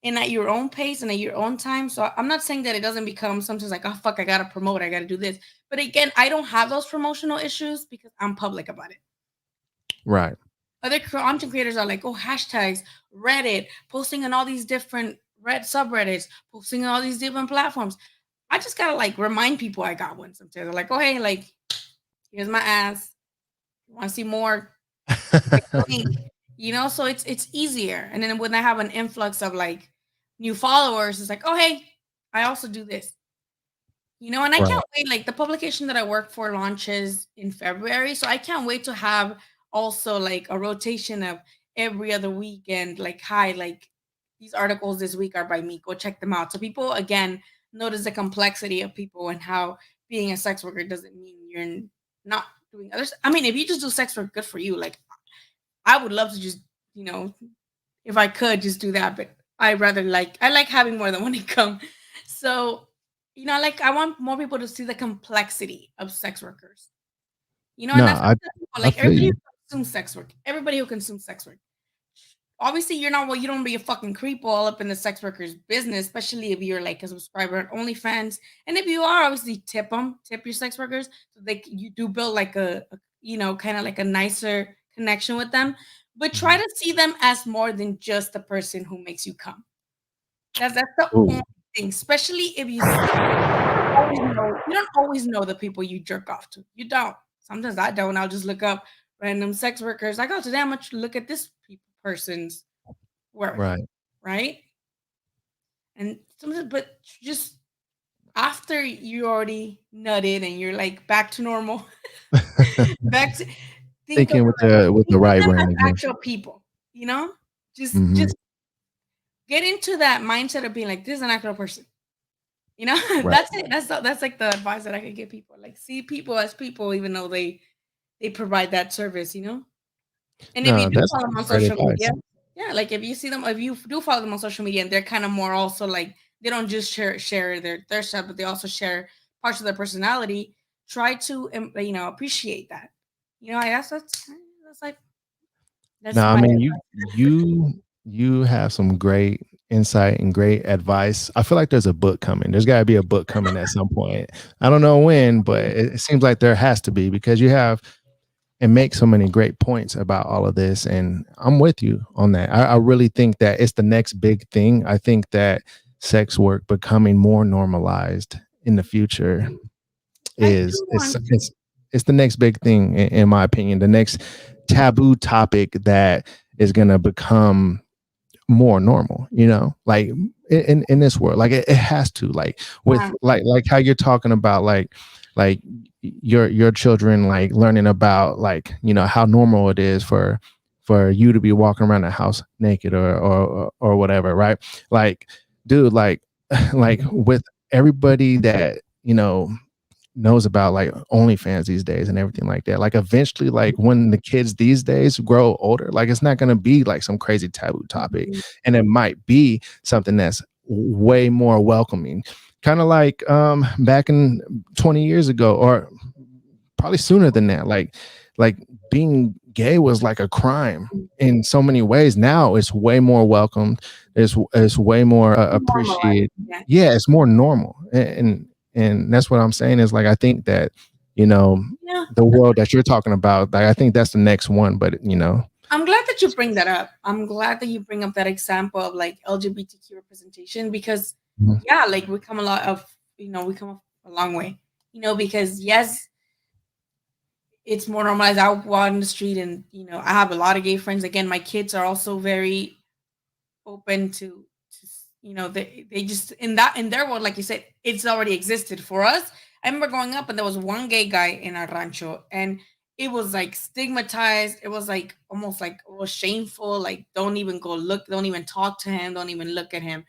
and at your own pace and at your own time? So I'm not saying that it doesn't become sometimes like, oh fuck, I gotta promote, I gotta do this. But again, I don't have those promotional issues because I'm public about it. Right. Other content creators are like, oh, hashtags, Reddit, posting on all these different red subreddits, posting on all these different platforms. I just gotta like remind people I got one sometimes. They're like, oh hey, like here's my ass. You want to see more? Click the link. So it's easier. And then when I have an influx of like new followers, it's like, oh hey, I also do this. And I Right. can't wait. Like the publication that I work for launches in February. So I can't wait to have also like a rotation of every other weekend. Like, hi, like these articles this week are by me. Go check them out. So people again notice the complexity of people and how being a sex worker doesn't mean you're not doing others. I mean, if you just do sex work, good for you. Like I would love to just, if I could just do that, but I like having more than one income. So, like I want more people to see the complexity of sex workers. No, And that's what I tell people, I like feel everybody who you. consumes sex work, everybody who consumes sex work. Obviously, you're not you don't be a fucking creep all up in the sex workers business, especially if you're like a subscriber at OnlyFans. And if you are, obviously tip your sex workers so you do build like kind of like a nicer connection with them. But try Mhm. to see them as more than just the person who makes you come. That's the only Ooh. thing, especially if you don't always know the people you jerk off to. You don't. Sometimes I don't. I'll just look up random sex workers. Like, oh, today I'm gonna look at this person's work, Right. right? And sometimes, but just after you already nutted and you're like back to normal, back to think of Thinking with think the of right them as brain again. actual people. You know, Mhm. just get into that mindset of being like, this is an actual person. Right. That's it. That's like the advice that I could give people. Like, see people as people, even though they provide that service. And if you No, do that's follow them on great social media, advice. yeah, like if you see them, if you do follow them on social media, and they're kind of more also like they don't just share their stuff, but they also share parts of their personality. Try to appreciate that. I guess that's like No, that's I my mean advice. you have some great insight and great advice. I feel like there's a book coming. There's got to be a book coming at some point. I don't know when, but it seems like there has to be because you have and make so many great points about all of this. And I'm with you on that. I really think that it's the next big thing. I think that sex work becoming more normalized in the future I is do want to. it's the next big thing in my opinion. The next taboo topic that is going to become more normal, like in this world, like it has to, like with Yeah, like how you're talking about like your children like learning about like how normal it is for you to be walking around the house naked or whatever, right? Like dude, like like with everybody that knows about like OnlyFans these days and everything like that. Like eventually, like when the kids these days grow older, like it's not going to be like some crazy taboo topic, and it might be something that's way more welcoming, kind of like back in 20 years ago, or probably sooner than that. Like being gay was like a crime in so many ways. Now it's way more welcomed. It's way more normalize. appreciated. Yeah, Yeah, it's more normal, and that's what I'm saying is like I think that yeah. the world that you're talking about, like I think that's the next one. But I'm glad that you bring that up. I'm glad that you bring up that example of like LGBTQ representation because Mhm. yeah, like we come a long way. Because yes, it's more normalized. I walk in the street and I have a lot of gay friends. Again, my kids are also very open to they just in their world, like you said, it's already existed for us. I remember growing up and there was one gay guy in our rancho and it was like stigmatized. It was like almost like it was shameful, like don't even go look, don't even talk to him, don't even look at him,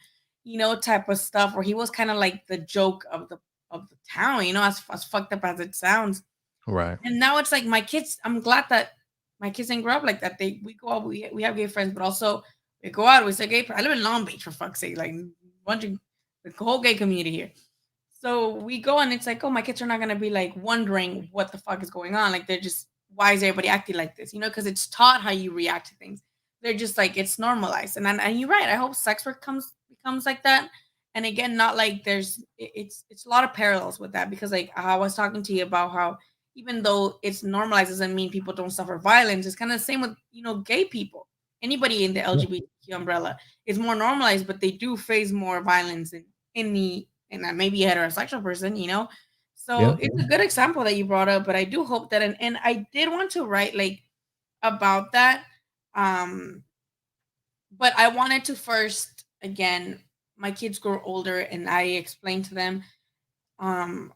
type of stuff where he was kind of like the joke of the town, as fucked up as it sounds. Right. And now it's like my kids, I'm glad that my kids didn't grow up like that. We go out, we have gay friends, but also we go out, we say gay. I live in Long Beach, for fuck's sake, like bunch of the whole gay community here. So we go and it's like, oh, my kids are not gonna be like wondering what the fuck is going on. Like they're just, why is everybody acting like this? Because it's taught how you react to things. They're just like, it's normalized. And you're right. I hope sex work becomes like that. And again, not like it's a lot of parallels with that, because like I was talking to you about how even though it's normalized doesn't mean people don't suffer violence. It's kind of the same with gay people. Anybody in the Yeah. LGBTQ umbrella is more normalized, but they do face more violence in the and I maybe a heterosexual person. So Yeah. it's a good example that you brought up, but I do hope that, and I did want to write like about that. Um, but I wanted to first, again, my kids grow older and I explain to them, um,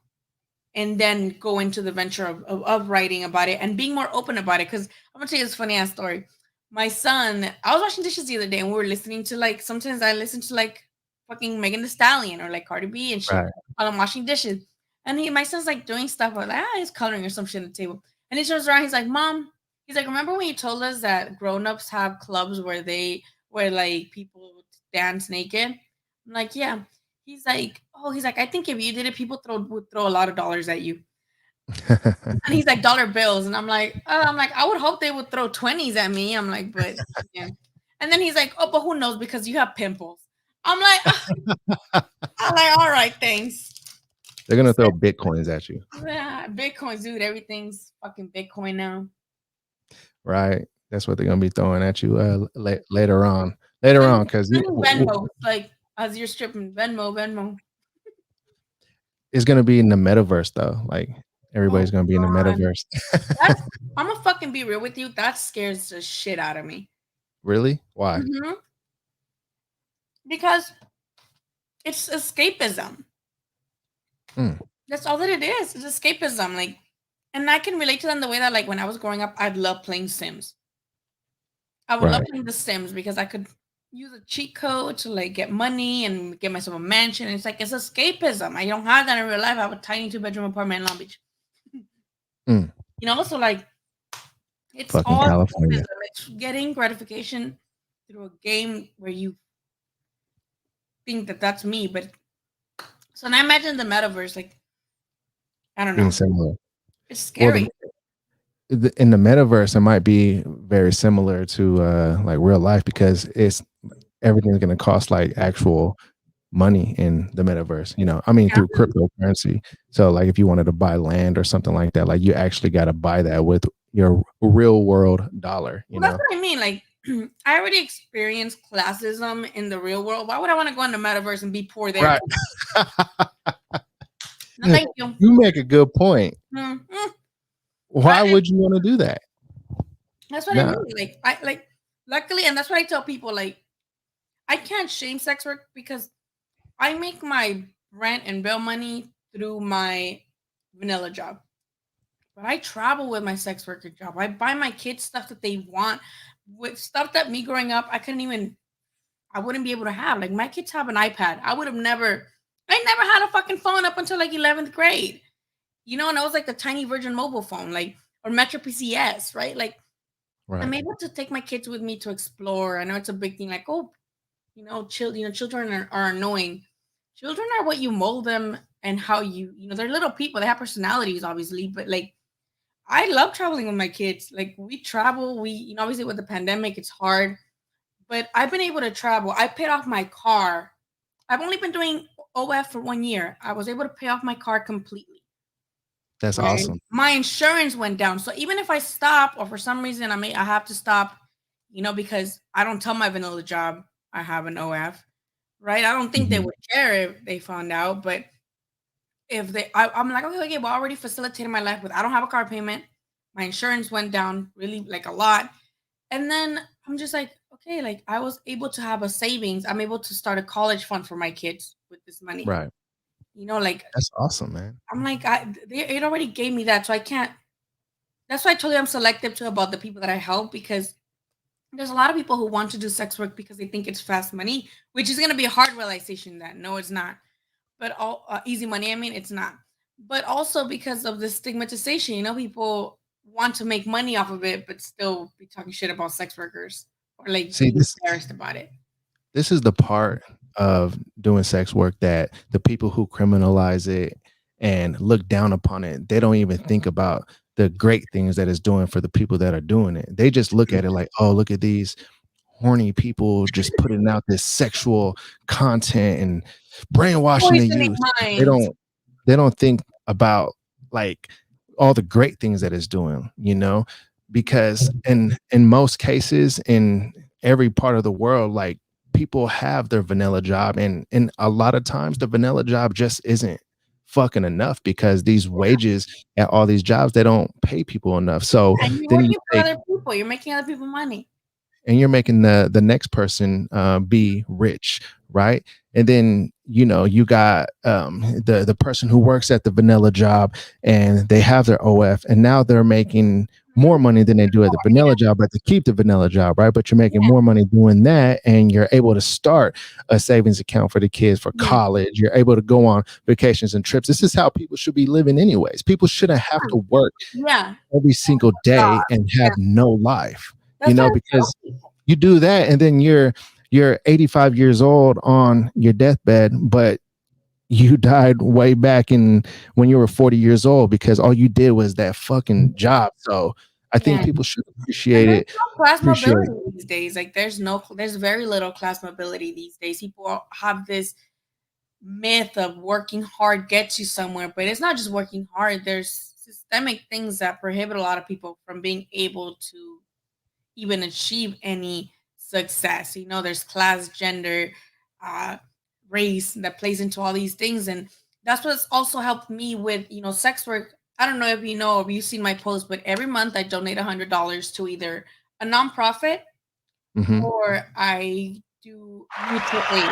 and then go into the venture of writing about it and being more open about it. Because I'm gonna tell you this funny ass story. My son, I was washing dishes the other day and we were listening to like, sometimes I listen to like fucking Megan Thee Stallion or like Cardi B and shit Right. while I'm washing dishes. And my son's like doing stuff like, he's coloring or some shit on the table. And he turns around, he's like, Mom, he's like, remember when you told us that grown-ups have clubs where like people dance naked? I'm like, yeah. He's like, I think if you did it, people would throw a lot of dollars at you. And he's like, dollar bills. And I'm like, I would hope they would throw 20s at me. I'm like, but yeah. And then he's like, oh, but who knows? Because you have pimples. I'm like, I'm like, all right, thanks. They're gonna throw bitcoins at you. Yeah, Bitcoin, dude. Everything's fucking Bitcoin now. Right. That's what they're gonna be throwing at you later on. Later on, because Venmo, like as you're stripping, Venmo. it's gonna be in the metaverse though. Like Oh everybody's gonna be in the God, metaverse. that's. I'm gonna fucking be real with you. That scares the shit out of me. Really? Why? Hmm. Because it's escapism. Mm, That's all that it is. It's escapism. Like, and I can relate to them the way that, like, when I was growing up, I'd love playing Sims. I would love right. playing The Sims because I could use a cheat code to like get money and get myself a mansion. It's like it's escapism. I don't have that in real life. I have a tiny 2-bedroom apartment in Long Beach. Mm, So like it's fucking all California. escapism. It's getting gratification through a game where you think that that's me. But so now imagine the metaverse. Like, I don't Being know. similar. It's Well, scary. in the metaverse, it might be very similar to like real life because everything's gonna cost like actual money in the metaverse. I mean Yeah. through cryptocurrency. So like if you wanted to buy land or something like that, like you actually got to buy that with your real world dollar. Well, that's what I mean. Like, I already experienced classism in the real world. Why would I want to go in the metaverse and be poor there? Right. No, thank you. You make a good point. Mm, Why would you want to do that? that's what I No. mean. Like, luckily, and that's what I tell people. Like, I can't shame sex work because I make my rent and bill money through my vanilla job. But I travel with my sex worker job. I buy my kids stuff that they want, with stuff that me growing up I wouldn't be able to have. Like my kids have an iPad. I never had a fucking phone up until like 11th grade. And it was like the tiny Virgin mobile phone, like, or Metro PCS, right? Like, I'm Right. able to take my kids with me to explore. I know it's a big thing, like, oh, children are annoying. Children are what you mold them and how they're little people. They have personalities, obviously, but like, I love traveling with my kids. Like, we travel. Obviously with the pandemic, it's hard, but I've been able to travel. I paid off my car. I've only been doing OF for 1 year. I was able to pay off my car completely. That's Right. awesome. My insurance went down. So even if I stop or for some reason I have to stop, because I don't tell my vanilla job I have an OF, right? I don't think they Mhm. would care if they found out, but if I'm like, okay, well, I already facilitated my life with, I don't have a car payment. My insurance went down really like a lot. And then I'm just like, okay, like I was able to have a savings. I'm able to start a college fund for my kids with this money. Right. Like That's awesome, man. I'm like, it already gave me that. So I can't, that's why I told you I'm selective too about the people that I help, because there's a lot of people who want to do sex work because they think it's fast money, which is going to be a hard realization that no, it's not. But all easy money, I mean, it's not. But also because of the stigmatization, people want to make money off of it, but still be talking shit about sex workers or like See, be this embarrassed about it. this is the part of doing sex work that the people who criminalize it and look down upon it, they don't even think about the great things that it's doing for the people that are doing it. They just look at it like, oh, look at these horny people just putting out this sexual content and brainwashing the Poisoning youth. They minds. don't they don't think about like all the great things that it's doing, because in most cases in every part of the world, like people have their vanilla job, and a lot of times the vanilla job just isn't fucking enough because these wages at all these jobs, they don't pay people enough. So And you're then you working for take other people. You're making other people money. and you're making the next person be rich, right? And then you got the person who works at the vanilla job and they have their OF, and now they're making more money than they do at the Yeah, vanilla job, but to keep the vanilla job, right? But you're making yeah, more money doing that, and you're able to start a savings account for the kids for yeah. college. You're able to go on vacations and trips. This is how people should be living anyways. People shouldn't have to work Yeah. every single day and Yeah. have no life, That's what I tell because people. you do that and then you're 85 years old on your deathbed, but you died way back in when you were 40 years old because all you did was that fucking job. So I think Yeah. people should And appreciate there's it. no class Appreciate mobility these days. Like there's very little class mobility these days. People have this myth of working hard gets you somewhere, but it's not just working hard. There's systemic things that prohibit a lot of people from being able to even achieve any success. There's class, gender, uh, race that plays into all these things, and that's what's also helped me with sex work. I don't know if you know or you've seen my post, but every month I donate $100 to either a nonprofit hmm or I do mutual aid.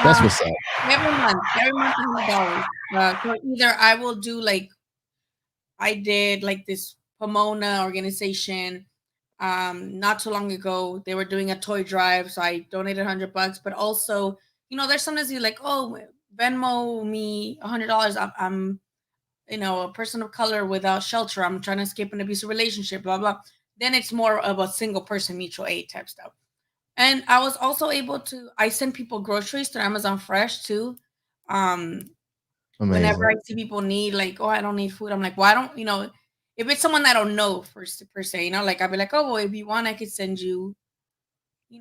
That's Um, what's up. every month $100. So either I will do like I did like this Pomona organization not too long ago. They were doing a toy drive, so I donated $100. But also, there's sometimes you like, oh, Venmo me $100. I'm a person of color without shelter. I'm trying to escape an abusive relationship. Blah blah. Then it's more of a single person mutual aid type stuff. And I was also able to. I send people groceries through Amazon Fresh too. Um, Whenever Amazing. I see people need like, oh, I don't need food, I'm like, well, I don't, if it's someone I don't know first per se, like I'll be like, oh, well, if you want, I could send you.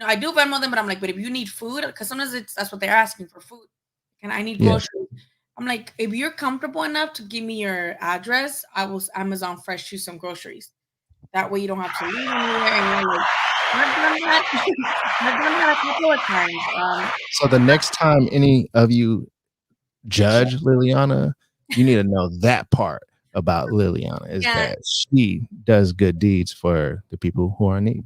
I do Venmo them, but I'm like, but if you need food, because sometimes that's what they're asking for food, and I need Yeah. groceries. I'm like, if you're comfortable enough to give me your address, I will Amazon Fresh you some groceries. That way, you don't have to leave anywhere. And you're like, I've done that. I've done that a couple of times. So the next time any of you judge Liliana, you need to know that part about Liliana is Yeah, that she does good deeds for the people who are in need.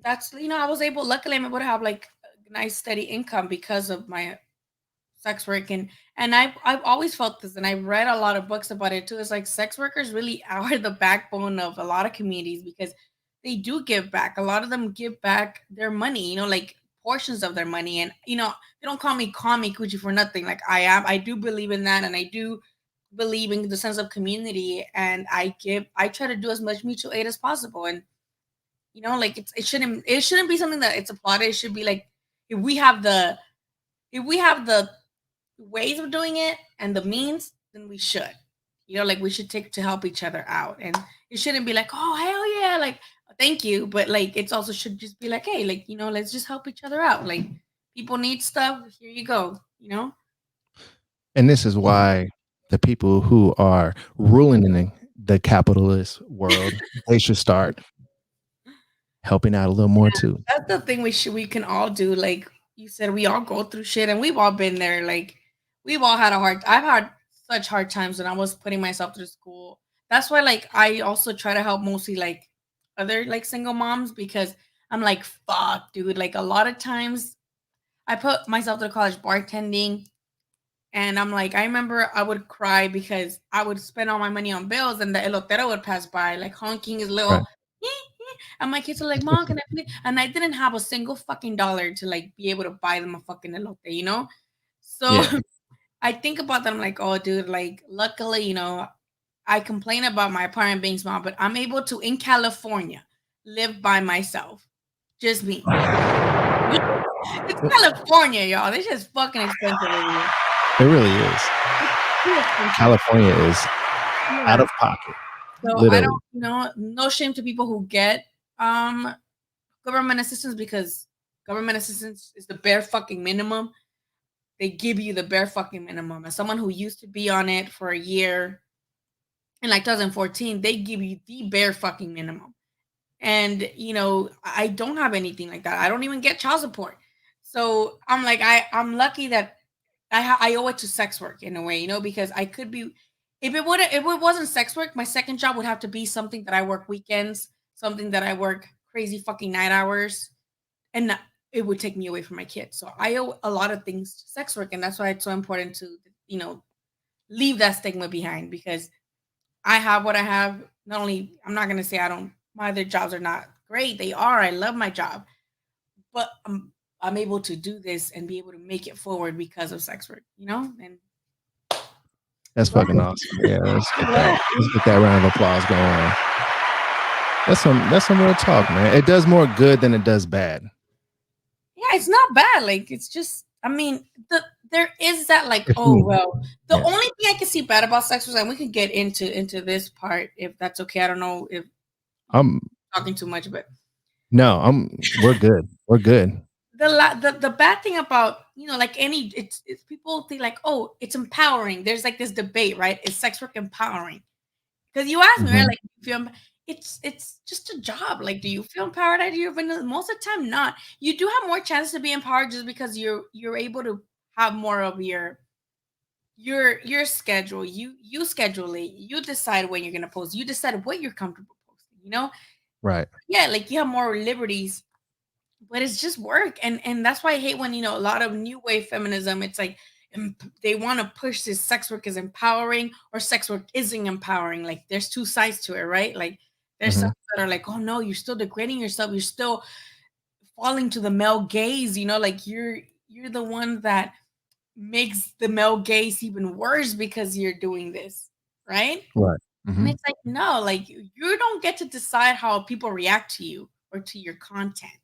that's I was able. Luckily, I'm able to have like a nice steady income because of my sex work, and I've always felt this, and I've read a lot of books about it too. It's like sex workers really are the backbone of a lot of communities because they do give back. A lot of them give back their money, like portions of their money, and they don't call me Kami Coochie for nothing. Like I do believe in that, and I do believe in the sense of community, and I try to do as much mutual aid as possible, and like it shouldn't be something that it's applauded. It should be like if we have the if we have the ways of doing it and the means, then we should. Like we should take to help each other out. And it shouldn't be like, oh hell yeah, like thank you. But like it's also should just be like, hey, like, let's just help each other out. Like people need stuff. Here you go. And this is why the people who are ruling in the capitalist world, they should start helping out a little more too. That's the thing we can all do. Like you said, we all go through shit and we've all been there. Like we've all had I've had such hard times when I was putting myself through school. That's why like I also try to help mostly like other like single moms because I'm like, fuck, dude. Like a lot of times I put myself through college bartending and I'm like, I remember I would cry because I would spend all my money on bills and the elotero would pass by, like honking his Right. little. And my kids are like, Mom, can I please? And I didn't have a single fucking dollar to like be able to buy them a fucking elote. So Yeah. I think about that. I'm like, oh, dude, like, luckily, I complain about my apartment being small, but I'm able to in California live by myself. Just me. It's California, y'all. This is fucking expensive over here. It really is. It's too expensive. California is out Yeah. of pocket, So I literally. don't, no shame to people who get government assistance, because government assistance is the bare fucking minimum. They give you the bare fucking minimum. As someone who used to be on it for a year in like 2014, they give you the bare fucking minimum. And I don't have anything like that. I don't even get child support. So I'm like, I'm lucky that I owe it to sex work in a way, because I could be, if it wasn't sex work, my second job would have to be something that I work weekends, something that I work crazy fucking night hours, and it would take me away from my kids. So I owe a lot of things to sex work, and that's why it's so important to leave that stigma behind, because I have what I have. Not only, I'm not gonna say I don't, my other jobs are not great. They are. I love my job, but I'm able to do this and be able to make it forward because of sex work. And That's fucking awesome. Yeah, let's get that. Let's get that round of applause going on. That's some real talk, man. It does more good than it does bad. Yeah, it's not bad. Like, it's just, I mean, there is that, like, For oh me, well. The yeah. only thing I can see bad about sex was, and we can get into this part if that's okay. I don't know if I'm talking too much, but no, we're good. We're good. the bad thing about, like, it's people think like, oh, it's empowering. There's like this debate, right? Is sex work empowering? Because you asked me, right? Mhm. Like, it's just a job. Like, do you feel empowered at your, most of the time not. You do have more chance to be empowered just because you're able to have more of your schedule. You schedule it. You decide when you're gonna post. You decide what you're comfortable posting. Right. Yeah, like, you have more liberties, but it's just work. And that's why I hate when, a lot of new wave feminism, it's like, they want to push this sex work is empowering or sex work isn't empowering. Like, there's two sides to it, right? Like, there's some Mhm. that are like, oh no, you're still degrading yourself, you're still falling to the male gaze, like, you're the one that makes the male gaze even worse because you're doing this, right? Right. And Mhm. it's like, no, like, you don't get to decide how people react to you or to your content,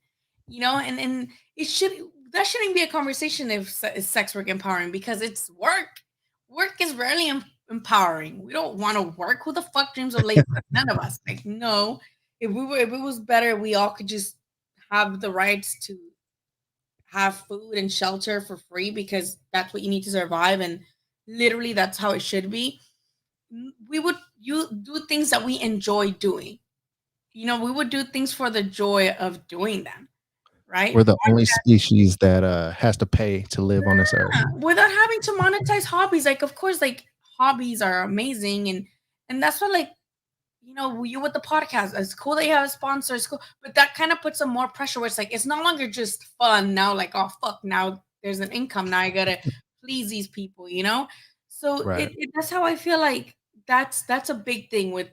and it should that shouldn't be a conversation if is sex work empowering, because it's work. Work is rarely empowering. We don't want to work. Who the fuck dreams of labor? None of us. Like, no. If it was better, we all could just have the rights to have food and shelter for free, because that's what you need to survive, and literally that's how it should be. We would you do things that we enjoy doing. We would do things for the joy of doing them, right? We're the only species that has to pay to live on this earth. Yeah, without having to monetize hobbies. Like, of course, like, hobbies are amazing, and that's what, like, you with the podcast, it's cool that you have a sponsor, it's cool, but that kind of puts some more pressure where it's like, it's no longer just fun now, like, oh fuck, now there's an income, now I gotta please these people. So Right. that's how I feel like that's a big thing with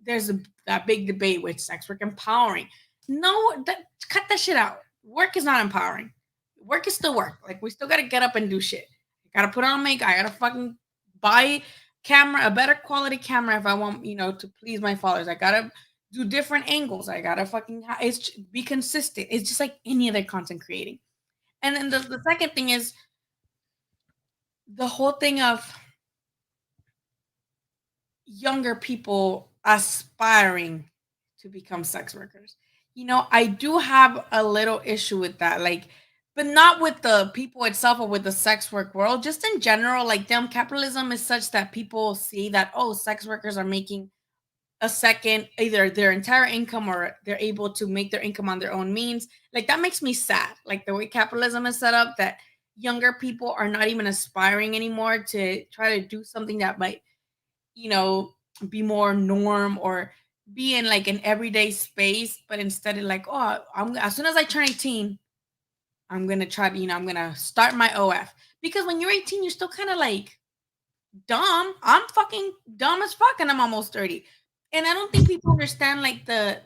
there's that big debate with sex work empowering. No, cut that shit out. Work is not empowering. Work is still work. Like, we still gotta get up and do shit. I gotta put on makeup, I gotta fucking buy a better quality camera if I want, to please my followers. I gotta do different angles. I gotta fucking be consistent. It's just like any other content creating. And then the second thing is the whole thing of younger people aspiring to become sex workers. I do have a little issue with that. Like, but not with the people itself or with the sex work world, just in general. Like, damn, capitalism is such that people see that, oh, sex workers are making a second, either their entire income or they're able to make their income on their own means. Like, that makes me sad. Like, the way capitalism is set up, that younger people are not even aspiring anymore to try to do something that might, you know, be more norm or be in like an everyday space, but instead of like, oh, I'm as soon as I turn 18, I'm gonna try to, I'm gonna start my OF. Because when you're 18, you're still kind of like dumb. I'm fucking dumb as fuck, and I'm almost 30. And I don't think people understand like the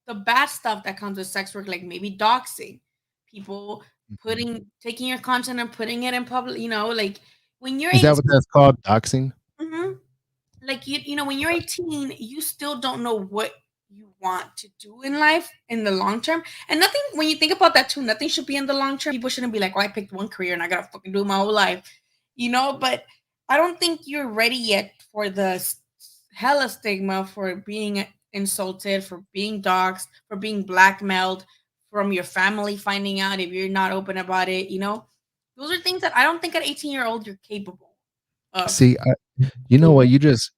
the bad stuff that comes with sex work, like maybe doxing, people Mhm. taking your content and putting it in public, like when you're Is that 18. what that's called? Doxing? Mhm. like you know when you're 18, you still don't know what you want to do in life in the long term. And nothing, when you think about that too, nothing should be in the long term. People shouldn't be like, oh, I picked one career and I gotta fucking do it my whole life, you know. But I don't think you're ready yet for the hella stigma, for being insulted, for being doxxed, for being blackmailed, from your family finding out if you're not open about it, you know. Those are things that I don't think at 18-year-old you're capable of. See, you know what? You just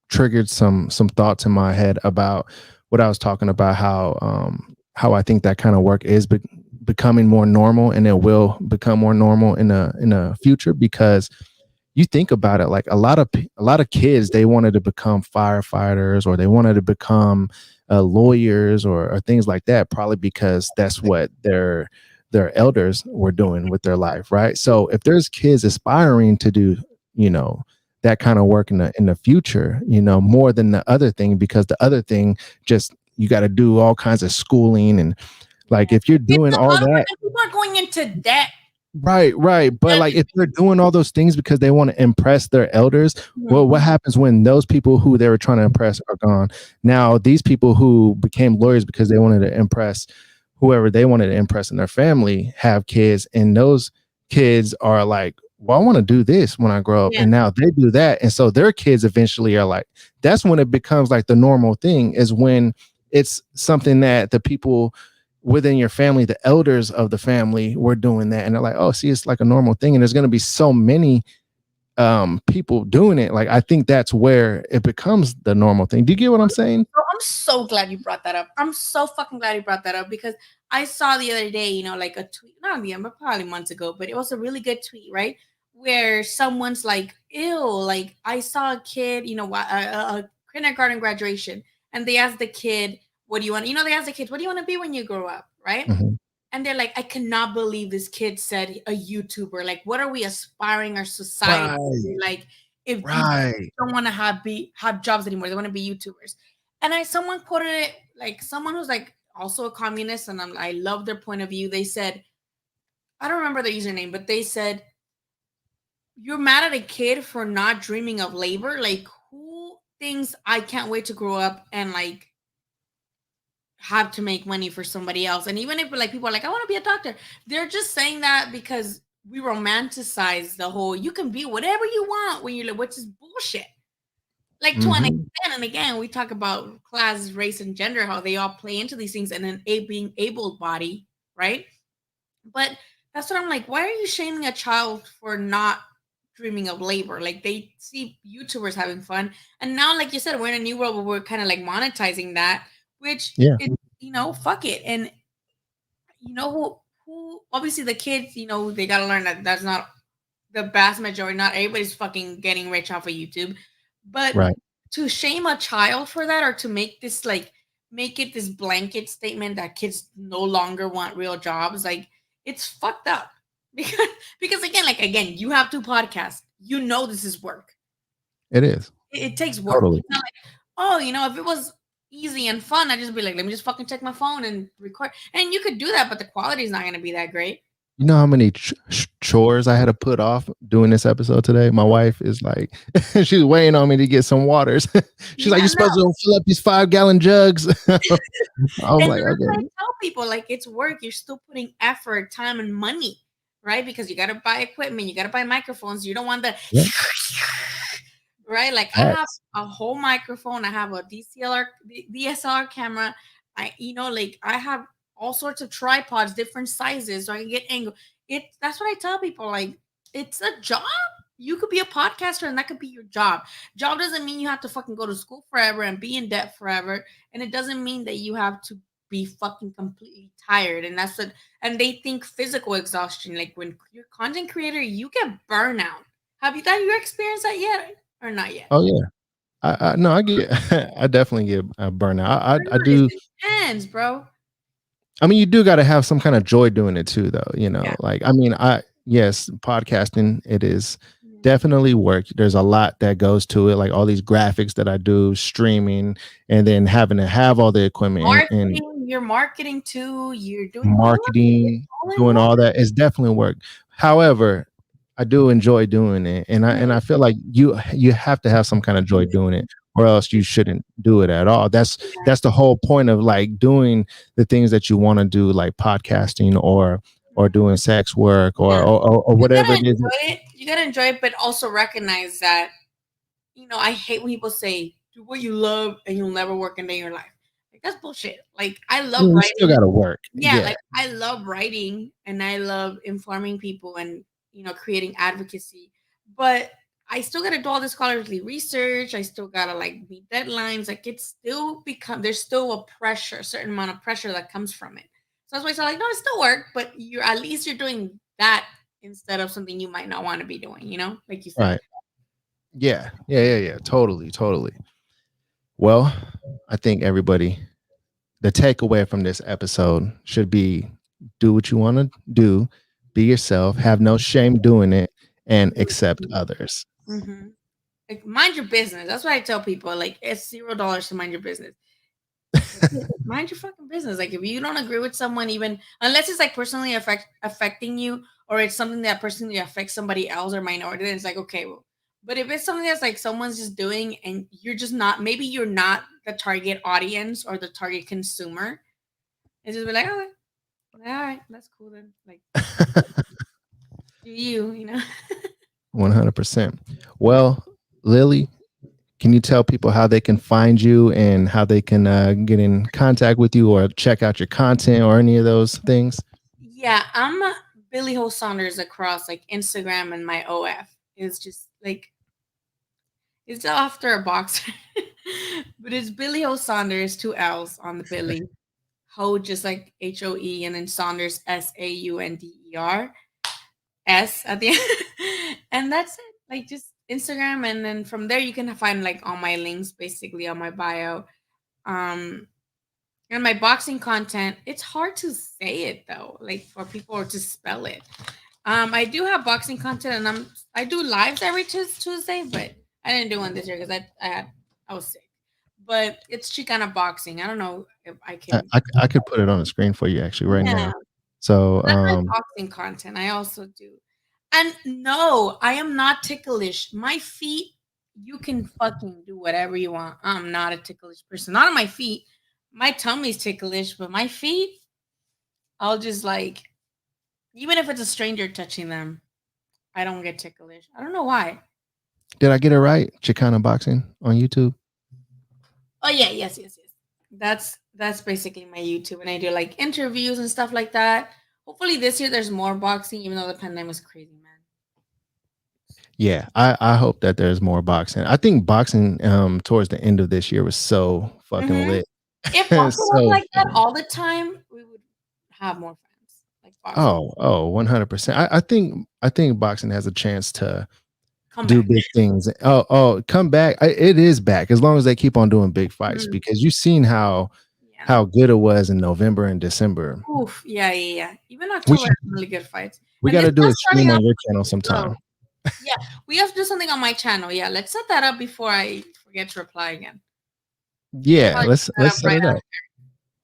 triggered some thoughts in my head about what I was talking about. How I think that kind of work is becoming more normal, and it will become more normal in a future, because you think about it, like a lot of kids, they wanted to become firefighters, or they wanted to become lawyers, or things like that, probably because that's what their elders were doing with their life, right? So if there's kids aspiring to do, you know, that kind of work in the future, you know, more than the other thing, because the other thing, just, you got to do all kinds of schooling, and like if you're It's doing a all lot of that. people are going into debt. Right. But like if they're doing all those things because they want to impress their elders, well, what happens when those people who they were trying to impress are gone? Now, these people who became lawyers because they wanted to impress whoever they wanted to impress in their family have kids, and those kids are like, well, I want to do this when I grow up. Yeah. And now they do that. And so their kids eventually are like, that's when it becomes like the normal thing, is when it's something that the people within your family, the elders of the family, were doing that, and they're like, oh, see, it's like a normal thing, and there's going to be so many people doing it. Like, I think that's where it becomes the normal thing. Do you get what I'm saying? Bro, I'm so glad you brought that up. I'm so fucking glad you brought that up, because I saw the other day, you know, like a tweet, not the but probably months ago, but it was a really good tweet, right? Where someone's like, ew, like I saw a kid, you know, a kindergarten graduation, and they asked the kid, what do you want? You know, they asked the kids, what do you want to be when you grow up, right? Mhm. And they're like, I cannot believe this kid said a YouTuber. Like, what are we aspiring our society to Right. be like if these Right. don't want to have jobs anymore? They want to be YouTubers. And someone quoted it, like someone who's like also a communist, and I love their point of view. They said, I don't remember the username, but they said, you're mad at a kid for not dreaming of labor? Like, who thinks I can't wait to grow up and like have to make money for somebody else? And even if like people are like, I want to be a doctor, they're just saying that because we romanticize the whole you can be whatever you want when you're like, which is bullshit. Like to an Mhm. extent, and again, we talk about class, race, and gender, how they all play into these things, and then being able body, right? But that's what I'm like. Why are you shaming a child for not dreaming of labor? Like they see YouTubers having fun, and now, like you said, we're in a new world where we're kind of like monetizing that, which Yeah. it, you know, fuck it. And you know who obviously the kids, you know, they gotta learn that that's not the vast majority. Not everybody's fucking getting rich off of YouTube, but Right. to shame a child for that, or to make this like make it this blanket statement that kids no longer want real jobs, like it's fucked up. because again, you have two podcasts, you know, this is work. It is. It takes work. Totally. It's not like, oh, you know, if it was easy and fun, I'd just be like, let me just fucking check my phone and record, and you could do that, but the quality is not going to be that great. You know how many chores I had to put off doing this episode today? My wife is like, she's waiting on me to get some waters. She's like, Yeah, you're no. supposed to fill up these 5-gallon jugs. I'm And like, that's what I okay. tell people, like it's work. You're still putting effort, time, and money, right? Because you got to buy equipment, you got to buy microphones. You don't want the Yeah. right. Like I have Facts. a whole microphone. I have a DSLR camera. You know, like I have all sorts of tripods, different sizes, so I can get angle. That's what I tell people. Like it's a job. You could be a podcaster, and that could be your job. Job doesn't mean you have to fucking go to school forever and be in debt forever, and it doesn't mean that you have to be fucking completely tired. And that's what. And they think physical exhaustion. Like when you're a content creator, you get burnout. Have you experienced that yet, or not yet? Oh yeah. I no, I get, I definitely get burnout. I Burnout is do. intense, bro. I mean, you do got to have some kind of joy doing it too, though. You know, Yeah. like, I mean, yes, podcasting, it is Mhm. definitely work. There's a lot that goes to it, like all these graphics that I do, streaming, and then having to have all the equipment, and Marketing, you're marketing too. You're doing all of it marketing, all in doing one. all that is definitely work. However, I do enjoy doing it, and I feel like you have to have some kind of joy doing it, or else you shouldn't do it at all. That's the whole point of like doing the things that you want to do, like podcasting or doing sex work Yeah. or You whatever gotta it is. enjoy it. You gotta enjoy it, but also recognize that, I hate when people say, do what you love and you'll never work a day in your life. Like, that's bullshit. Like, I love You still writing. got to work. Yeah, Yeah, like, I love writing and I love informing people and, creating advocacy. But I still gotta do all this scholarly research. I still gotta like meet deadlines. Like, there's still a pressure, a certain amount of pressure that comes from it. So that's why it's like, no, it's still work, but at least you're doing that instead of something you might not want to be doing, like you said. right. Yeah. Totally, totally. Well, I think everybody, the takeaway from this episode should be do what you want to do, be yourself, have no shame doing it, and accept others. Mm-hmm. Like, mind your business. That's what I tell people. Like, it's $0 to mind your business. Mind your fucking business. Like, if you don't agree with someone, even unless it's like personally affecting you, or it's something that personally affects somebody else or minority, then it's like, okay, well. But if it's something that's like someone's just doing and you're just not, maybe you're not the target audience or the target consumer, it's just be like, oh, all right, that's cool then. Like, do you? 100%. Well, Lily, can you tell people how they can find you and how they can get in contact with you or check out your content or any of those things? Yeah, I'm Billy Ho Saunders across like Instagram, and my OF is just like it's after a boxer, but it's Billy Ho Saunders, two L's on the Billy. Ho just like HOE, and then Saunders SAUNDER at the end, and that's it. Like, just Instagram, and then from there you can find like all my links basically on my bio. Um, and my boxing content, it's hard to say it though, like for people or to spell it. I do have boxing content, and I do lives every Tuesday, but I didn't do one this year because I was sick. But it's Chicana boxing. I don't know if I can. I could put it on the screen for you actually right Yeah, now. So that's my boxing content. I also do. And no, I am not ticklish. My feet, you can fucking do whatever you want. I'm not a ticklish person. Not on my feet. My tummy's ticklish, but my feet, I'll just like, even if it's a stranger touching them, I don't get ticklish. I don't know why. did I get it right? Chicana Boxing on YouTube. Oh yeah, yes. That's basically my YouTube, and I do like interviews and stuff like that. Hopefully this year there's more boxing, even though the pandemic is crazy, man. Yeah, I hope that there's more boxing. I think boxing towards the end of this year was so fucking Mm-hmm. lit. If boxing was So like that all the time, we would have more fans. Like boxing. 100%. I think boxing has a chance to Come do back. big things. Come back. It is back as long as they keep on doing big fights, Mm, because you've seen yeah. how good it was in November and December. Oof. Yeah. Even We October should has really good fights. we And got this to do a one's starting stream off on your channel slow. sometime. Yeah. We have to do something on my channel. Yeah. Let's set that up before I forget to reply again. Yeah, Probably let's set up set right it up.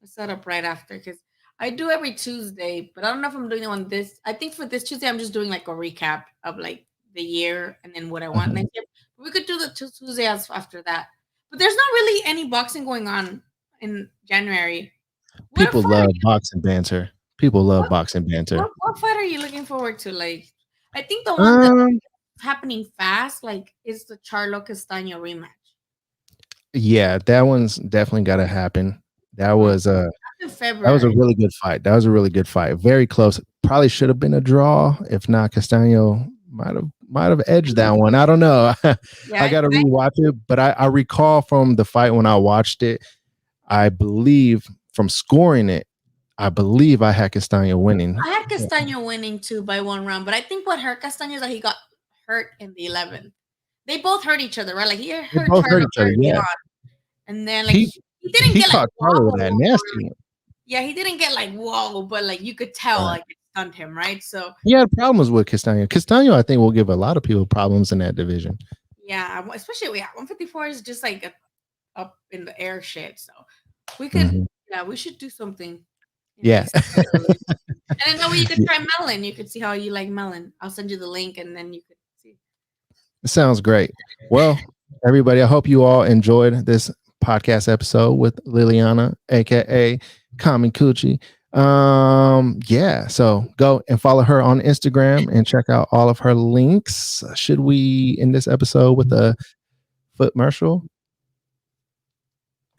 set up right after, because I do every Tuesday, but I don't know if I'm doing it on this. I think for this Tuesday, I'm just doing like a recap of like the year and then what I want Mhm. next year. We could do the Tuesdays after that, but there's not really any boxing going on in January. What People fight are love you? boxing banter. People love What, boxing banter. what fight are you looking forward to? Like, I think the one that's Um, happening fast, like, is the Charlo Castaño rematch. yeah, that one's definitely got to happen. That Mm, was a in that was a February. really good fight. That was a really good fight. Very close. Probably should have been a draw. If not, Castaño might have edged that one. I don't know. Yeah, I got to rewatch it, but I recall from the fight when I watched it. I believe from scoring it, I believe I had Castaño winning. I had Castaño winning too by 1 round, but I think what hurt Castaño is that he got hurt in the 11th. They both hurt each other, right? Like, he They hurt both hurt Charlo each other. early Yeah, on, and then like he he didn't he get like caught Charlo with wobble, that or nasty like, one. yeah, he didn't get like whoa, but like you could tell Right. like it stunned him, right? So He had problems with Castaño. Castaño, I think, will give a lot of people problems in that division. yeah, especially, yeah, 154 is just like a up in the air shit. So we could, Mhm. yeah, we should do something in Yeah. December. And then that way you could try melon. You could see how you like melon. I'll send you the link and then you could see. It sounds great. Well, everybody, I hope you all enjoyed this podcast episode with Liliana, aka Common Coochie. Yeah, so go and follow her on Instagram and check out all of her links. Should we end this episode with a foot commercial?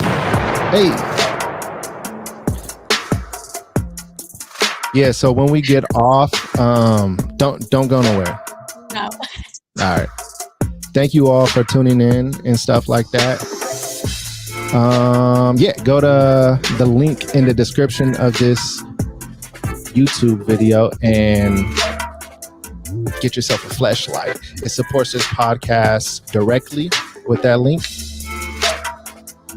Hey. Yeah, so when we get off, don't go nowhere. No. All right. Thank you all for tuning in and stuff like that. Yeah, go to the link in the description of this YouTube video and get yourself a fleshlight. It supports this podcast directly with that link.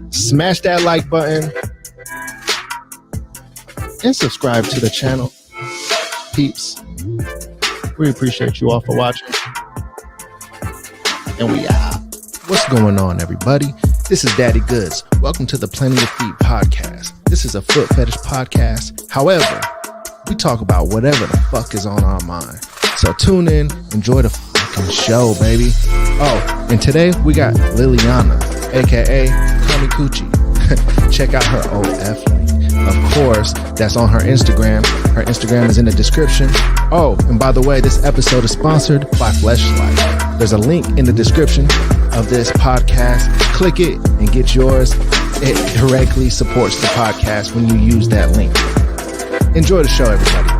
Smash that like button and subscribe to the channel. Peeps, we appreciate you all for watching. And we out. What's going on, everybody? This is Daddy Goodz. Welcome to the Plenty of Feet podcast. This is a foot fetish podcast. However, we talk about whatever the fuck is on our mind. So tune in, enjoy the fucking show, baby. Oh, and today we got Liliana, aka Common Coochie. Check out her OF link. Of course, that's on her Instagram. Her Instagram is in the description. Oh, and by the way, this episode is sponsored by Fleshlight. There's a link in the description of this podcast. Click it and get yours. It directly supports the podcast when you use that link. Enjoy the show, everybody.